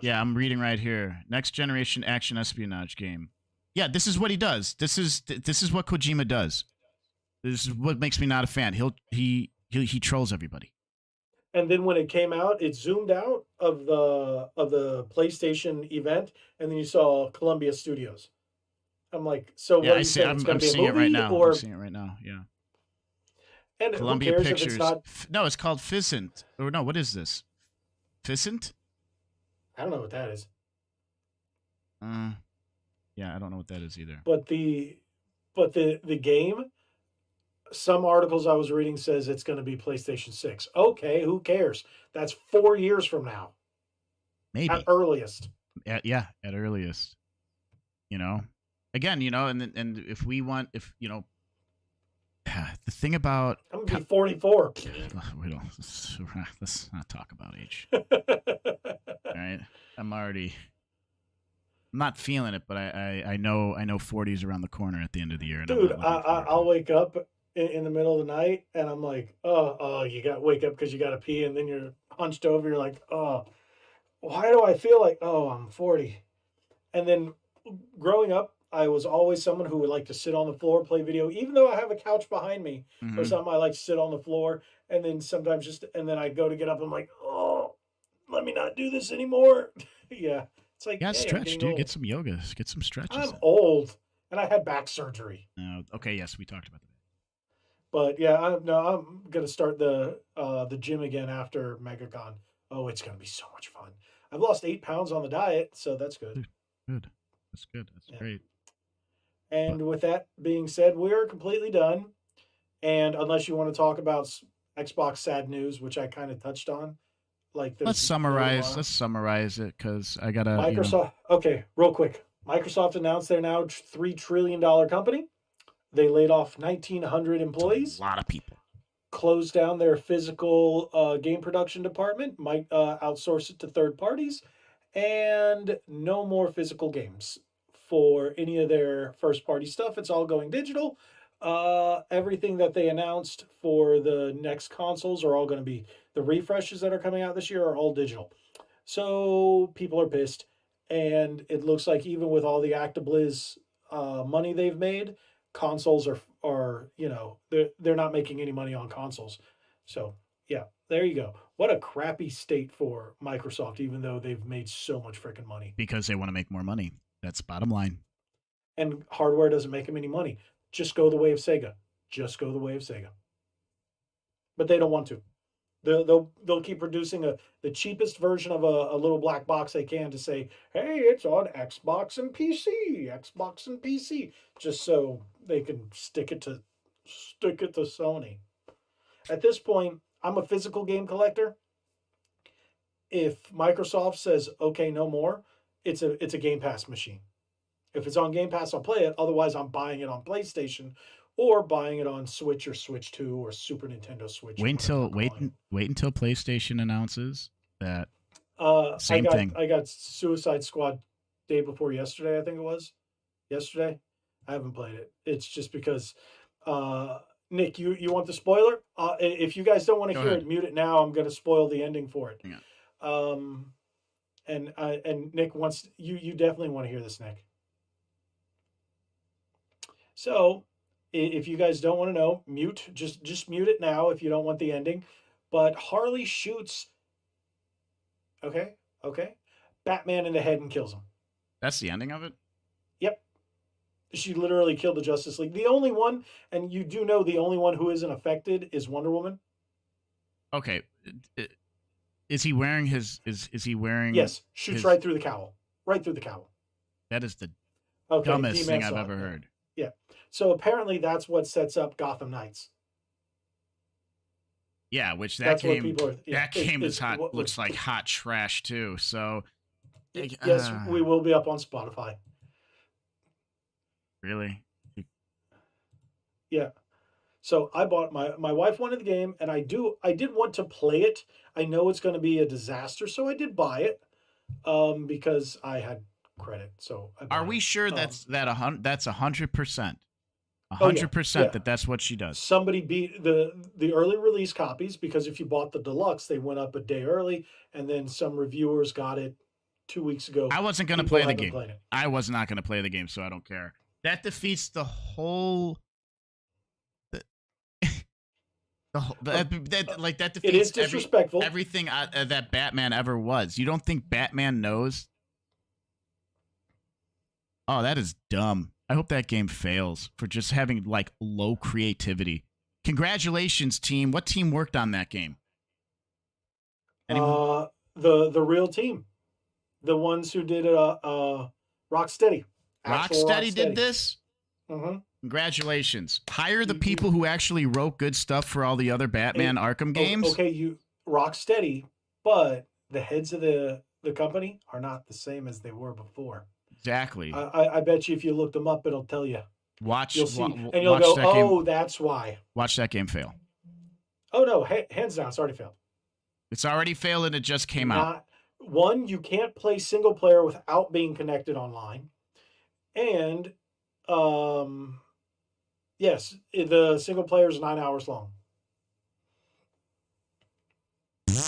Yeah, I'm reading right here. Next generation action espionage game. Yeah, this is what he does. This is what Kojima does. This is what makes me not a fan. He trolls everybody. And then when it came out, it zoomed out of the PlayStation event, and then you saw Columbia Studios. I'm like, so yeah, what? I'm seeing it right now. I'm seeing it right now. Yeah. And Columbia who cares Pictures. If it's not... No, it's called Physant. Or no, what is this? Physant? I don't know what that is. Yeah, I don't know what that is either. But the game, some articles I was reading says it's going to be PlayStation 6. Okay, who cares? That's 4 years from now. Maybe. At earliest. At earliest. Again, and if we want, the thing about I'm gonna be 44. we don't let's not talk about age. Dude, All right, I'm not feeling it, but I know 40 is around the corner at the end of the year, and I'm not looking forward to I'll it. wake up in the middle of the night and I'm like, oh, you got to wake up because you got to pee, and then you're hunched over. You're like, oh, why do I feel like, oh, I'm 40? And then growing up, I was always someone who would like to sit on the floor, play video, even though I have a couch behind me or Mm-hmm. something. I like to sit on the floor, and then sometimes and then I go to get up. I'm like, oh, let me not do this anymore. Yeah, it's like, Yeah, hey, I'm stretch, getting dude. old. Get some yoga. Get some stretches I'm in. old, and I had back surgery. Okay, yes, we talked about that. But yeah, I'm gonna start the gym again after MegaCon. Oh, it's gonna be so much fun. I've lost 8 pounds on the diet, so that's good. Good, good. That's good. That's Yeah. great. But And with that being said, we are completely done. And unless you want to talk about Xbox sad news, which I kind of touched on, like let's there's no summarize. Let's summarize it because I gotta. Microsoft. Okay, real quick. Microsoft announced they're now $3 trillion company. They laid off 1,900 It's a employees, lot of people. closed down their physical game production department, might outsource it to third parties, and no more physical games for any of their first party stuff. It's all going digital. Everything that they announced for the next consoles are all going to be the refreshes that are coming out this year are all digital. So people are pissed, and it looks like even with all the ActiBliz money they've made, consoles are they're not making any money on consoles. So yeah, there you go. What a crappy state for Microsoft, even though they've made so much freaking money. Because they want to make more money. That's bottom line. And hardware doesn't make them any money. Just go the way of Sega. Just go the way of Sega. But they don't want to. They'll keep producing the cheapest version of a little black box they can to say, hey, it's on Xbox and PC, Xbox and PC, just so they can stick it to Sony. At this point, I'm a physical game collector. If Microsoft says okay, no more, it's a Game Pass machine. If it's on Game Pass, I'll play it. Otherwise, I'm buying it on PlayStation or buying it on Switch or Switch 2 or Super Nintendo Switch. Wait until PlayStation announces that. Same thing. I got Suicide Squad day before yesterday. I think it was yesterday. I haven't played it. It's just because Nick, you want the spoiler? If you guys don't want to hear it, mute it now. I'm going to spoil the ending for it. And Nick wants you definitely want to hear this, Nick. So, if you guys don't want to know, mute. Just mute it now if you don't want the ending. But Harley shoots. Okay. Batman in the head and kills him. That's the ending of it? Yep. She literally killed the Justice League. The only one, and you do know the only one who isn't affected is Wonder Woman. Okay. Is he wearing his? Is he wearing? Yes. Shoots right through the cowl. Right through the cowl. That is the dumbest thing I've ever heard. Yeah. So apparently that's what sets up Gotham Knights. Yeah, which that game is hot. Looks like hot trash too. So yes, we will be up on Spotify. Really? Yeah. So I bought my wife wanted the game, and I did want to play it. I know it's going to be a disaster, so I did buy it because I had credit. So are we sure that's 100%? 100% that's what she does. Somebody beat the early release copies, because if you bought the deluxe, they went up a day early, and then some reviewers got it 2 weeks ago. I wasn't going to play the game. I was not going to play the game, so I don't care. That defeats the whole. That defeats it is disrespectful. Everything that Batman ever was. You don't think Batman knows? Oh, that is dumb. I hope that game fails for just having like low creativity. Congratulations, team. What team worked on that game? Anyone? The real team, the ones who did Rocksteady. Rocksteady did this. Mm-hmm. Congratulations. Hire the people who actually wrote good stuff for all the other Batman Arkham games. Okay, Rocksteady, but the heads of the company are not the same as they were before. Exactly. I bet you if you look them up, it'll tell you. Watch, You'll see, and you'll watch go, that game. "Oh, that's why." Watch that game fail. Oh no, hands down, it's already failed. It's already failed, and it just came out. Not one, you can't play single player without being connected online, and yes, the single player is 9 hours long.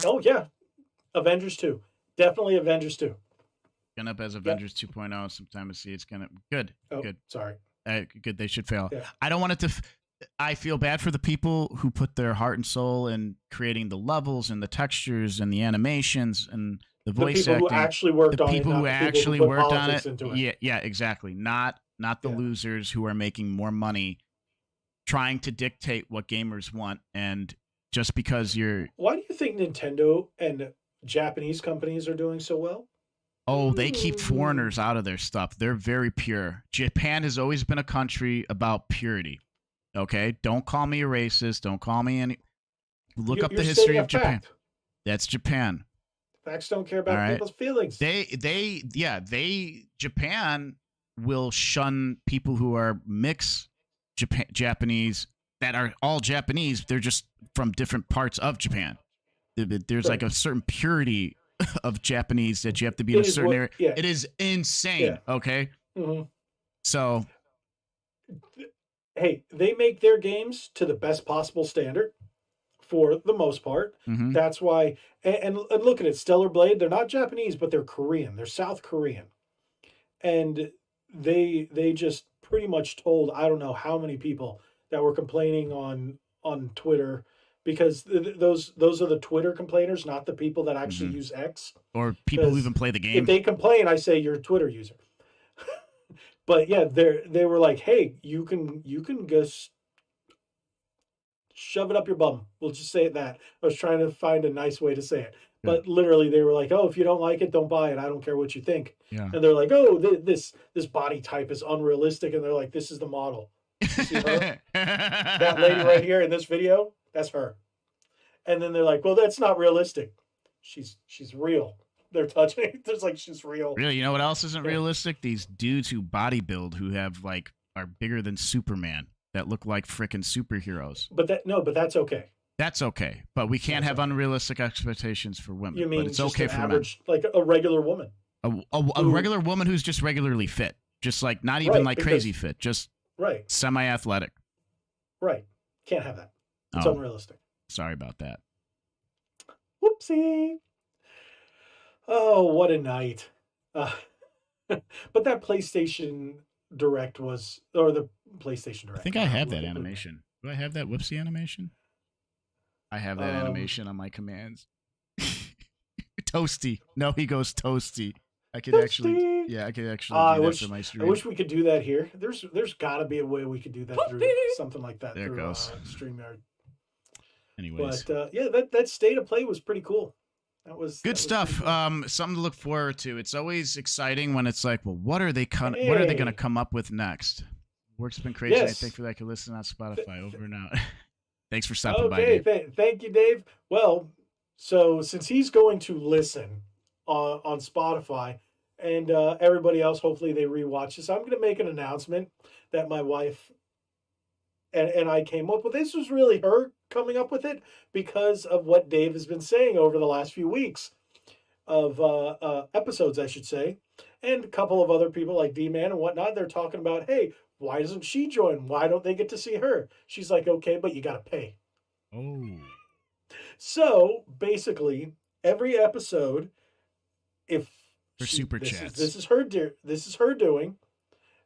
Oh yeah, Avengers 2, definitely Avengers 2. Going up as Avengers 2.0 sometime to see. It's gonna good, Oh, good, sorry. good. They should fail. Yeah. I don't want it to. I feel bad for the people who put their heart and soul in creating the levels and the textures and the animations and the voice the people acting. Who actually worked the on people it, who actually worked on it. Into Yeah, yeah, exactly. Not the losers who are making more money trying to dictate what gamers want. And just because you're, why do you think Nintendo and Japanese companies are doing so well? Oh, they keep foreigners out of their stuff. They're very pure. Japan has always been a country about purity. Okay? Don't call me a racist. Don't call me any. Look up the history of Japan. That's Japan. Facts don't care about people's feelings. Japan will shun people who are mixed Japanese that are all Japanese. They're just from different parts of Japan. There's like a certain purity of Japanese that you have to be in a certain area. Yeah. It is insane. Yeah. Okay. Mm-hmm. So, hey, they make their games to the best possible standard for the most part. Mm-hmm. That's why, and look at it, Stellar Blade, they're not Japanese, but they're Korean. They're South Korean. And they just pretty much told, I don't know how many people that were complaining on Twitter, because those are the Twitter complainers, not the people that actually use X. Or people who even play the game. If they complain, I say you're a Twitter user. But yeah, they were like, hey, you can just shove it up your bum. We'll just say it that. I was trying to find a nice way to say it. Yeah. But literally they were like, oh, if you don't like it, don't buy it. I don't care what you think. Yeah. And they're like, oh, this body type is unrealistic. And they're like, this is the model. You see her? That lady right here in this video, that's her. And then they're like, well, that's not realistic. She's real. They're touching it. There's like, she's real. Really? You know what else isn't realistic? These dudes who bodybuild who have like are bigger than Superman that look like freaking superheroes. But that's okay. That's okay. But we can't have unrealistic expectations for women. You mean but it's okay for average, men. Like a regular woman. A regular woman who's just regularly fit. Just like not even like crazy fit. Just semi-athletic. Right. Can't have that. It's unrealistic. Sorry about that. Whoopsie. Oh, what a night. But that PlayStation Direct was, or the PlayStation Direct. I think I have that animation. Do I have that whoopsie animation? I have that animation on my commands. Toasty. No, he goes toasty. I could actually do that for my stream. I wish we could do that here. There's got to be a way we could do that through something like that. There it goes. StreamYard. Anyways. But that state of play was pretty cool. That was good stuff. Cool. Something to look forward to. It's always exciting when it's like, well, what are they going to come up with next? Work's been crazy. Yes. I think for that, I can listen on Spotify over and out. Thanks for stopping by, Dave. Thank you, Dave. Well, so since he's going to listen on Spotify and everybody else, hopefully they rewatch this, I'm going to make an announcement that my wife and I came up with. This was really her coming up with it because of what Dave has been saying over the last few weeks of episodes, I should say. And a couple of other people like D-Man and whatnot, they're talking about, hey, why doesn't she join? Why don't they get to see her? She's like, okay, but you got to pay. Oh. So basically, every episode, if for super chats, this is her doing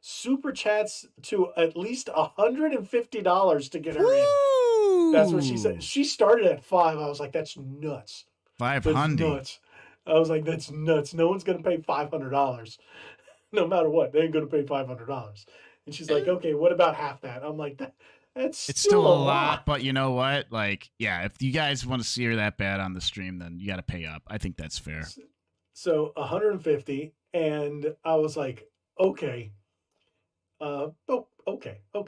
super chats to at least $150 to get her in. That's what she said. She started at $5. I was like, that's nuts. 500. Nuts. I was like, that's nuts. No one's gonna pay $500, no matter what. They ain't gonna pay $500. And she's like, okay, what about half that? I'm like, that's it's still a lot, but you know what? Like, yeah, if you guys want to see her that bad on the stream, then you got to pay up. I think that's fair. So 150, and I was like, okay, okay.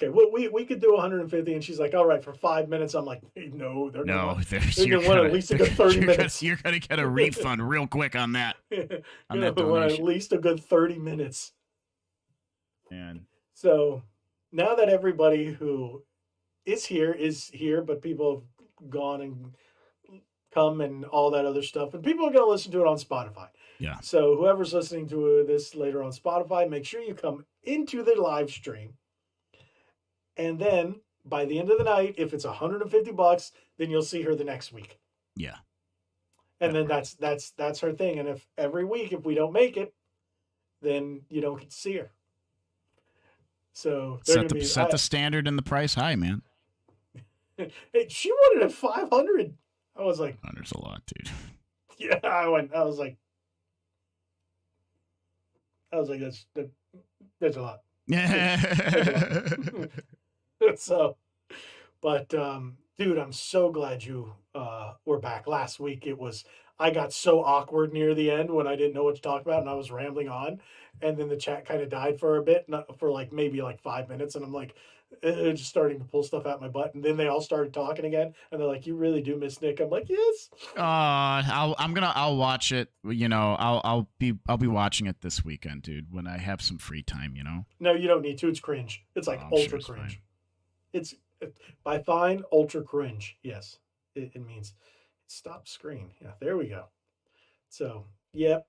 Well, we could do 150, and she's like, all right, for 5 minutes. I'm like, hey, no, they're gonna want at least a good 30 minutes. You're gonna get a refund real quick on that. On that donation. At least a good 30 minutes. And so, now that everybody who is here, but people have gone and come and all that other stuff, and people are going to listen to it on Spotify. Yeah. So whoever's listening to this later on Spotify, make sure you come into the live stream, and then by the end of the night, if it's $150, then you'll see her the next week. Yeah. And That then works. that's her thing. And if every week if we don't make it, then you don't get to see her. So they're Set gonna the be. set the standard and the price high, man. Hey, she wanted it 500. I was like, $100's a lot, dude. yeah. I went. I was like, that's a lot. That's a lot. So, but dude, I'm so glad you were back. Last week it was I got so awkward near the end when I didn't know what to talk about and I was rambling on, and then the chat kind of died for a bit, not for like maybe like 5 minutes, and I'm like just starting to pull stuff out my butt, and then they all started talking again, and they're like, "You really do miss Nick?" I'm like, "Yes." I'll watch it. You know, I'll be watching it this weekend, dude, when I have some free time. You know. No, you don't need to. It's cringe. It's Oh, like I'm sure ultra it's fine. cringe. It's by fine ultra cringe. Yes, it means stop screen. Yeah, there we go. So yeah,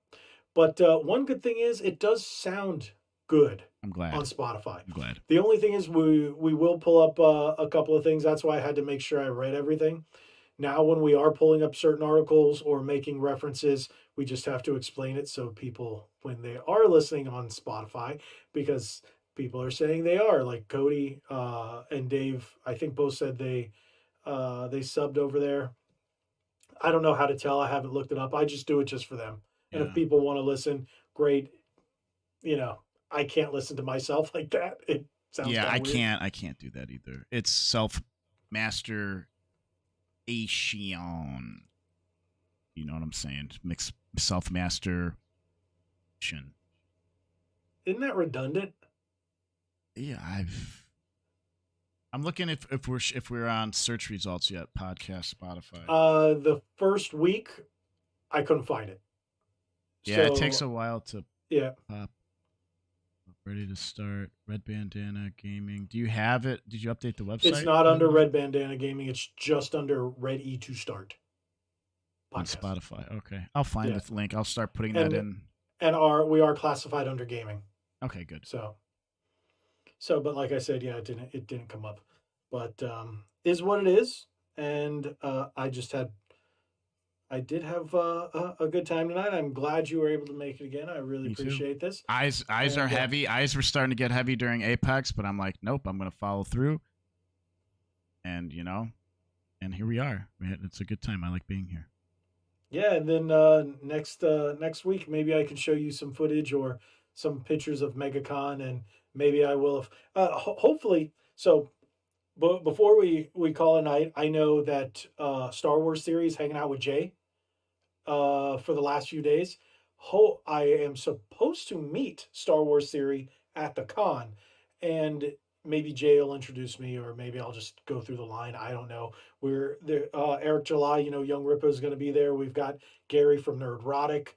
but one good thing is it does sound good I'm on glad. Spotify. I'm glad. The only thing is we will pull up a couple of things. That's why I had to make sure I read everything. Now, when we are pulling up certain articles or making references, we just have to explain it so people, when they are listening on Spotify, because people are saying they are, like Cody and Dave, I think both said they subbed over there. I don't know how to tell. I haven't looked it up. I just do it just for them. And if Yeah. people want to listen, great. You know, I can't listen to myself like that. It sounds Yeah, kind of weird. I can't do that either. It's self masturbation. You know what I'm saying? Mix self masturbation. Isn't that redundant? Yeah, I'm looking if we're on search results yet. Podcast, Spotify. The first week, I couldn't find it. Yeah, it takes So a while to yeah, pop. Ready to start. Red Bandana Gaming. Do you have it? Did you update the it's website not yet under on it? Red Bandana Gaming. It's just under REDE2START On podcast. Spotify. Okay, I'll find Yeah, the link. I'll start putting that and in. we are classified under gaming. Okay, good. So but like I said, yeah, it didn't come up, but is what it is. And I did have a good time tonight. I'm glad you were able to make it again. I really Me too. appreciate this. Eyes are And heavy. Eyes were starting to get heavy during Apex, but I'm like, nope. I'm gonna follow through. And you know, and here we are. It's a good time. I like being here. yeah, and then next week maybe I can show you some footage or some pictures of MegaCon, and maybe I will have hopefully. So, but before we call it a night, I know that Star Wars series hanging out with Jay for the last few days. I am supposed to meet Star Wars theory at the con, and maybe Jay will introduce me, or maybe I'll just go through the line. I don't know. We're there. Eric July, Young Rippo is going to be there. We've got Gary from Nerdrotic.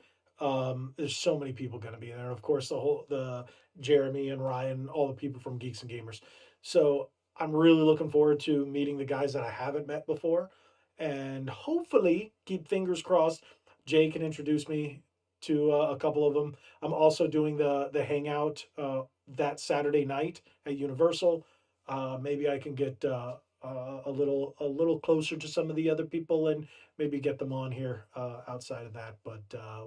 There's so many people going to be there, and of course the Jeremy and Ryan, all the people from Geeks and Gamers. So I'm really looking forward to meeting the guys that I haven't met before, and hopefully, keep fingers crossed, Jay can introduce me to a couple of them. I'm also doing the hangout that Saturday night at Universal. Maybe I can get a little closer to some of the other people and maybe get them on here outside of that. But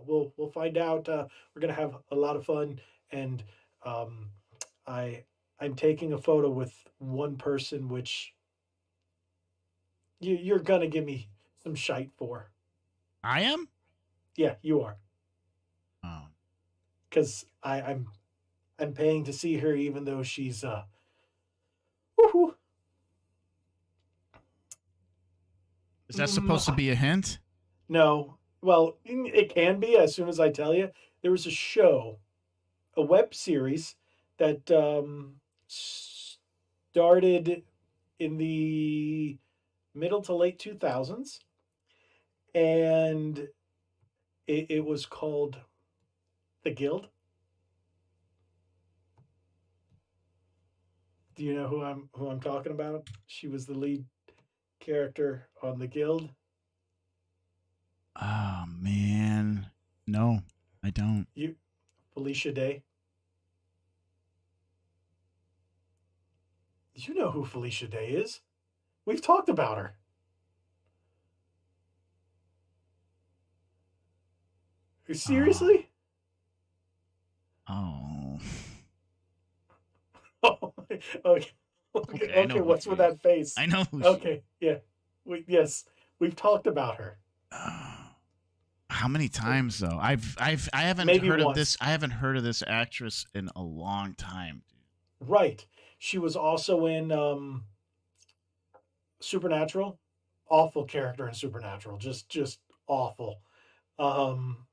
we'll find out. We're gonna have a lot of fun, and um, I I'm taking a photo with one person, which you're gonna give me some shite for. I am. Yeah, you are, Oh, because I'm paying to see her, even though she's woohoo, is that supposed to mm, be a hint? no. Well, it can be as soon as I tell you. There was a show, a web series that started in the middle to late 2000s, and it was called The Guild. Do you know who I'm talking about? She was the lead character on the Guild. Oh man, no, I don't. You Felicia Day. You know who Felicia Day is. We've talked about her. Oh, Seriously? oh. Oh, okay. Okay, Okay, I know okay, who what's she with is. that face? I know who she is. Okay, yeah. Yes, we've talked about her. How many times though? I haven't Maybe heard of this. once. I haven't heard of this actress in a long time, dude. Right. She was also in Supernatural. Awful character in Supernatural. Just awful. Um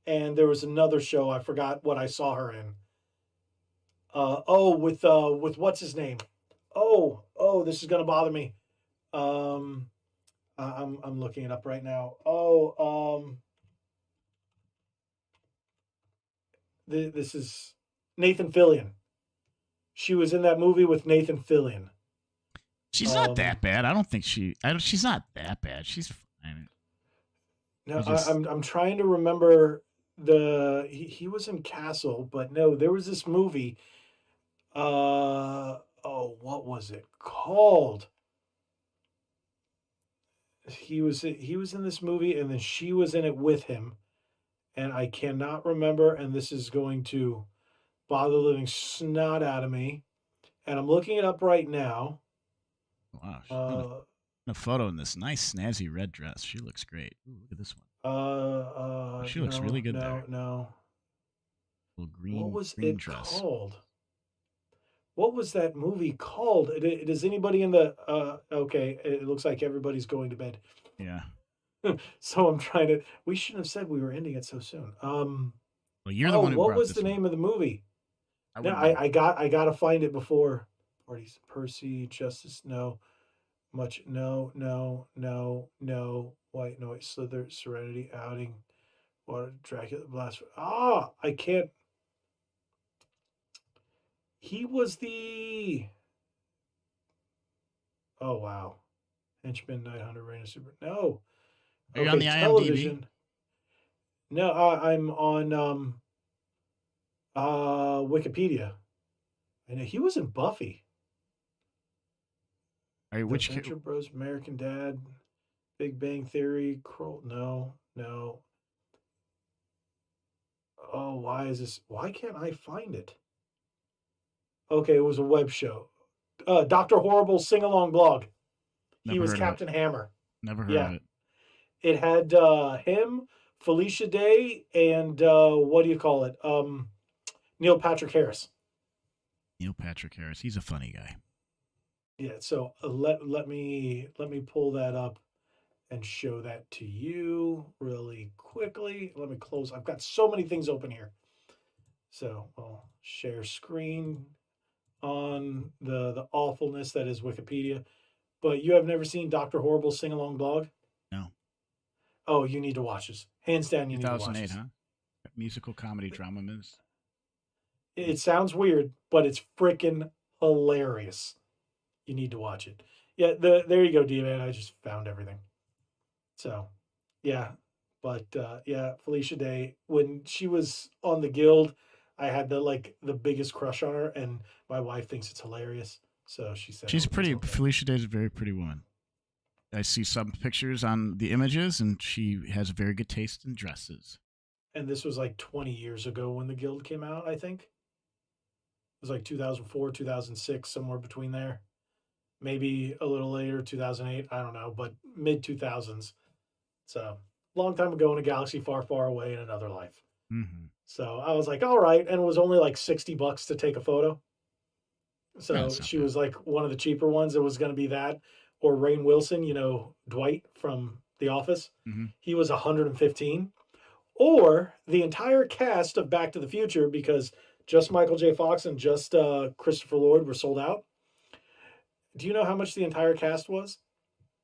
and there was another show I forgot what I saw her in. With what's his name? Oh, this is gonna bother me. Um, I'm looking it up right now. This is Nathan Fillion. She was in that movie with Nathan Fillion. She's not that Um, bad. I don't think she. I don't, she's not that bad. She's fine. no, I just. I'm trying to remember he was in Castle, but no, there was this movie. What was it called? He was in this movie, and then she was in it with him, and I cannot remember. And this is going to bother the living snot out of me. And I'm looking it up right now. Wow, she's Uh, in a photo in this nice snazzy red dress. She looks great. Ooh, look at this one. Oh, she looks really no, good no, there. no. Little What green was green it dress. called? What was that movie called? Does anybody in the okay, it looks like everybody's going to bed. Yeah. So I'm trying to we shouldn't have said we were ending it so soon. Well, you're the one who What brought was the this one name up. of the movie? I No, wouldn't know. I gotta find it before parties. Percy, Justice, no. Much, no, no, no, no. White noise, Slither, Serenity, Outing, Water, Dracula, Blast. I can't. He was the. Oh wow, Henchman, Night Hunter, Reign of Super. No, Are you on okay, the IMDb? television. No, I'm on Wikipedia. I know he was in Buffy, Are you, The which Venture Bros, American Dad, Big Bang Theory, Kroll. No, no. Oh, why is this? Why can't I find it? Okay, it was a web show. Doctor Horrible sing along blog. He never was heard of it. Captain Hammer. Never heard of Yeah, it. it had him, Felicia Day, and what do you call it? Neil Patrick Harris. Neil Patrick Harris. He's a funny guy. Yeah, so let me pull that up and show that to you really quickly. Let me close. I've got so many things open here. So I'll share screen on the awfulness that is Wikipedia. But you have never seen Doctor Horrible's sing along blog? No. Oh, you need to watch this. Hands down, you need to watch 2008, this. huh? Musical comedy drama miss. It sounds weird, but it's freaking hilarious. You need to watch it. Yeah, there you go, D man. I just found everything. So, yeah, but yeah, Felicia Day when she was on the Guild, I had the biggest crush on her, and my wife thinks it's hilarious. So she said, She's "Oh, it's pretty. okay." Felicia Day is a very pretty woman. I see some pictures on the images, and she has very good taste in dresses. And this was like 20 years ago when the Guild came out. I think it was like 2004, 2006, somewhere between there. Maybe a little later, 2008. I don't know, but mid 2000s. So long time ago in a galaxy far, far away in another life. Mm-hmm. So I was like, all right. And it was only like $60 to take a photo. Yeah, So that's not she bad. was like one of the cheaper ones. It was going to be that or Rainn Wilson, Dwight from The Office. Mm-hmm. He was 115. Or the entire cast of Back to the Future because just Michael J. Fox and just Christopher Lloyd were sold out. Do you know how much the entire cast was?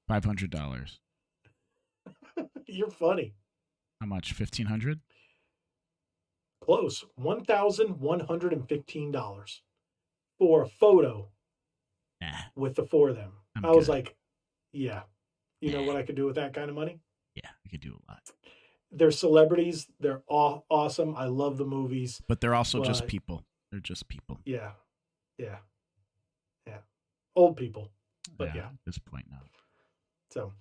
$500. You're funny. How much? 1,500. Close. $1,115 for a photo. Nah, with the 4 of them. I'm I was good. like, yeah, you know Nah, what I could do with that kind of money? yeah, we could do a lot. They're celebrities. They're awesome. I love the movies, But they're also just but people. They're just people. yeah, yeah, yeah. Old people, but Yeah, yeah. at this point now. So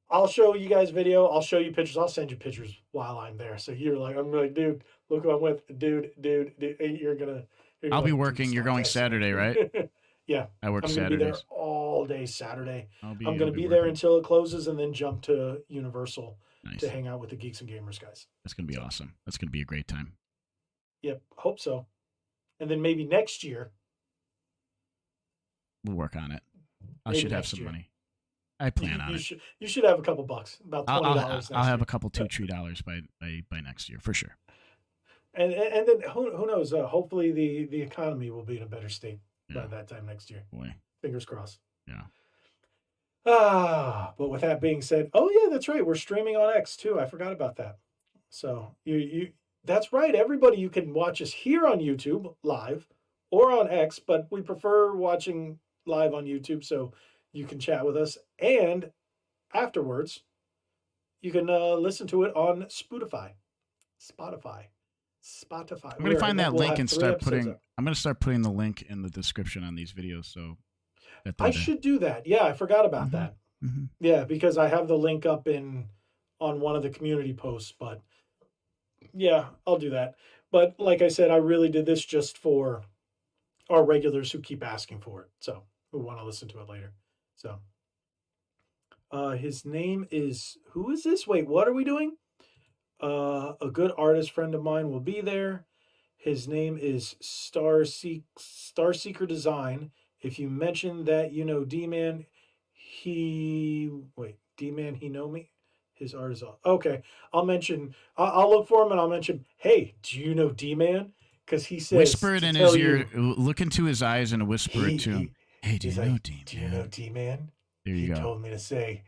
I'll show you guys video. I'll show you pictures. I'll send you pictures while I'm there. So I'm like, dude, look who I'm with. Dude. You're gonna I'll be like, dude, working. You're stop going that shit. Saturday, right? Yeah. I work I'm gonna be there Saturdays. all day Saturday. I'll I'm be gonna be there working. until it closes and then jump to Universal to Nice. hang out with the Geeks and Gamers guys. That's gonna be So, awesome. That's gonna be a great time. yep, hope so. And then maybe next year. We'll work on it. I Maybe should have next some year. money. I plan on it. You should have a couple bucks, about $20 I'll next have year. a couple $2-3 by next year for sure. And then who knows? Hopefully the economy will be in a better state by Yeah, that time next year. boy. Fingers crossed. Yeah. But with that being said, oh yeah, that's right. We're streaming on X too. I forgot about that. So you that's right. Everybody, you can watch us here on YouTube live or on X, but we prefer watching live on YouTube so you can chat with us. And afterwards, you can listen to it on Spotify. I'm gonna find that We'll link have and 3 start episodes putting. up. I'm gonna start putting the link in the description on these videos so that I should do that. Yeah, I forgot about that. Mm-hmm. Yeah, because I have the link up on one of the community posts, but yeah, I'll do that. But like I said, I really did this just for our regulars who keep asking for it. So who want to listen to it later. So his name is, who is this? Wait, what are we doing? A good artist friend of mine will be there. His name is Starseeker Design. If you mention that you know D-Man, D-Man, he know me? His art is off. Okay, I'll look for him and I'll mention, hey, do you know D-Man? Because he says Whisper it to in tell his ear. you, Look into his eyes and whisper it to him. Hey, do he's you like, know D-Man? do you know D-Man? There He you go. told me to say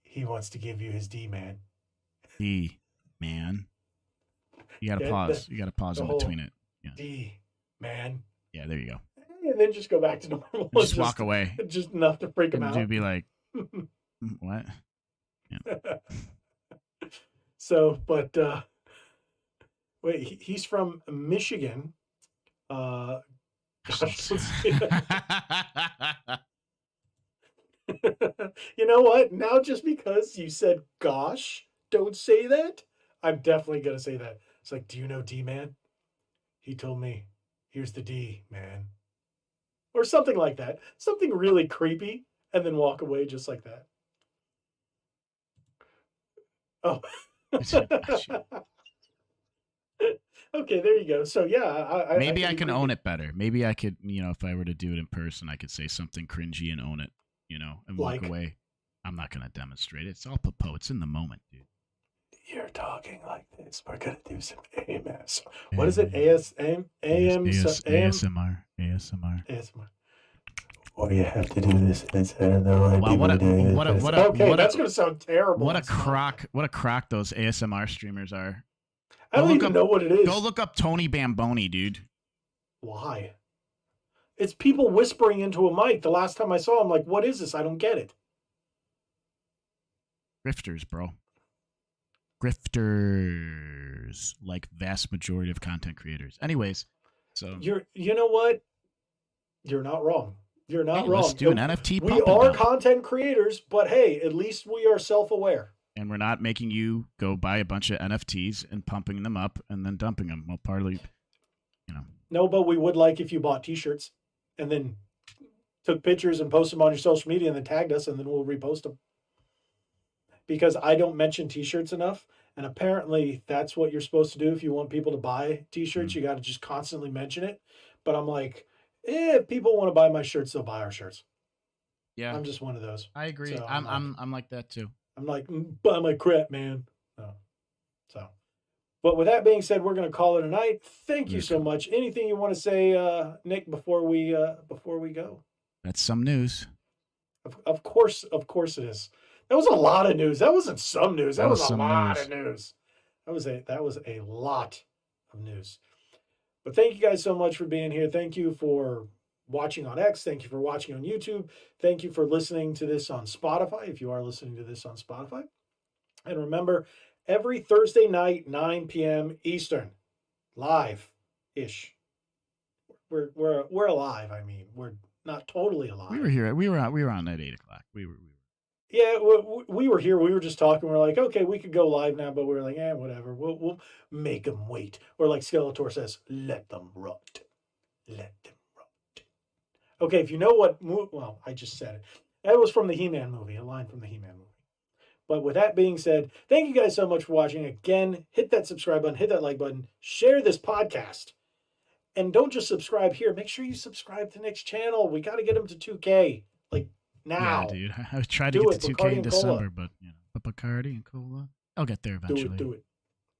he wants to give you his D-Man. D-Man. You gotta Yeah, pause. You gotta pause the in whole between it. Yeah. D-Man. Yeah, there you go. And then just go back to normal. Just walk away. Just enough to freak him And out. you'd be like, what? Yeah. So, but wait, he's from Michigan. Gosh, let's see. You know what? Now, just because you said "gosh," don't say that. I'm definitely gonna say that. It's like, do you know D-Man? He told me, here's the D, man, or something like that. Something really creepy, and then walk away just like that. Oh. Okay, there you go. So yeah, Maybe I can own it better. Maybe I could, if I were to do it in person, I could say something cringy and own it, and walk away. I'm not going to demonstrate it. It's all popo. It's in the moment, dude. You're talking like this. We're going to do some AMS. What is it? ASMR. Or you have to do this instead of the way okay, that's going to sound terrible. What a crock those ASMR streamers are. I don't even know what it is. Go look up Tony Bamboni, dude. Why? It's people whispering into a mic. The last time I saw him, like, what is this? I don't get it. Grifters, bro. Grifters, like vast majority of content creators. Anyways, so you know what? You're not wrong. You're not wrong. Let's do an NFT. We are content creators, but hey, at least we are self-aware. And we're not making you go buy a bunch of NFTs and pumping them up and then dumping them. Well, partly, No, but we would like if you bought T-shirts and then took pictures and posted them on your social media and then tagged us, and then we'll repost them. Because I don't mention T-shirts enough, and apparently that's what you're supposed to do if you want people to buy T-shirts. You got to just constantly mention it. But I'm like, if people want to buy my shirts, they'll buy our shirts. Yeah, I'm just one of those. I agree. So I'm like that too. I'm like, buy my crap, man. No. So, but with that being said, we're going to call it a night. Thank you so much. Anything you want to say, Nick, before we go? That's some news. Of course it is. That was a lot of news. That wasn't some news. That was a lot of news. That was a lot of news. But thank you guys so much for being here. Thank you for watching on X. Thank you for watching on YouTube. Thank you for listening to this on Spotify, if you are listening to this on Spotify. And remember, every Thursday night, 9 p.m. Eastern, live-ish. We're alive. I mean, we're not totally alive. We were here. We were on at 8 o'clock. We were. Yeah, we were here. We were just talking. We're like, okay, we could go live now, but we're like, whatever. We'll make them wait. Or like Skeletor says, let them rot. Let them rot. Okay, if you know what, well, I just said it. That was from the He-Man movie, a line from the He-Man movie. But with that being said, thank you guys so much for watching. Again, hit that subscribe button, hit that like button, share this podcast. And don't just subscribe here. Make sure you subscribe to Nick's channel. We got to get him to 2K. Like, now. Yeah, dude. I tried to get to 2K in December, but, Bacardi and Cola. I'll get there eventually. Do it.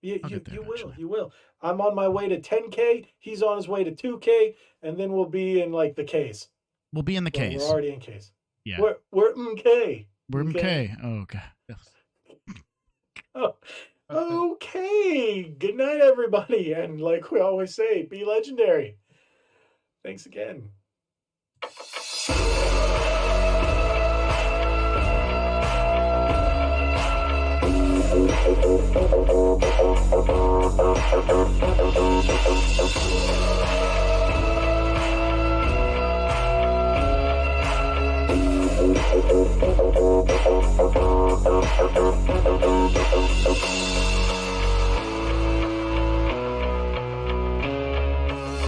You will. I'm on my way to 10K. He's on his way to 2K. And then we'll be in, like, the Ks. We'll be in the Ks. We're already in Ks. Yeah. We're MK. We're MK. Oh, okay. Yes. Oh, okay. Good night, everybody. And like we always say, be legendary. Thanks again.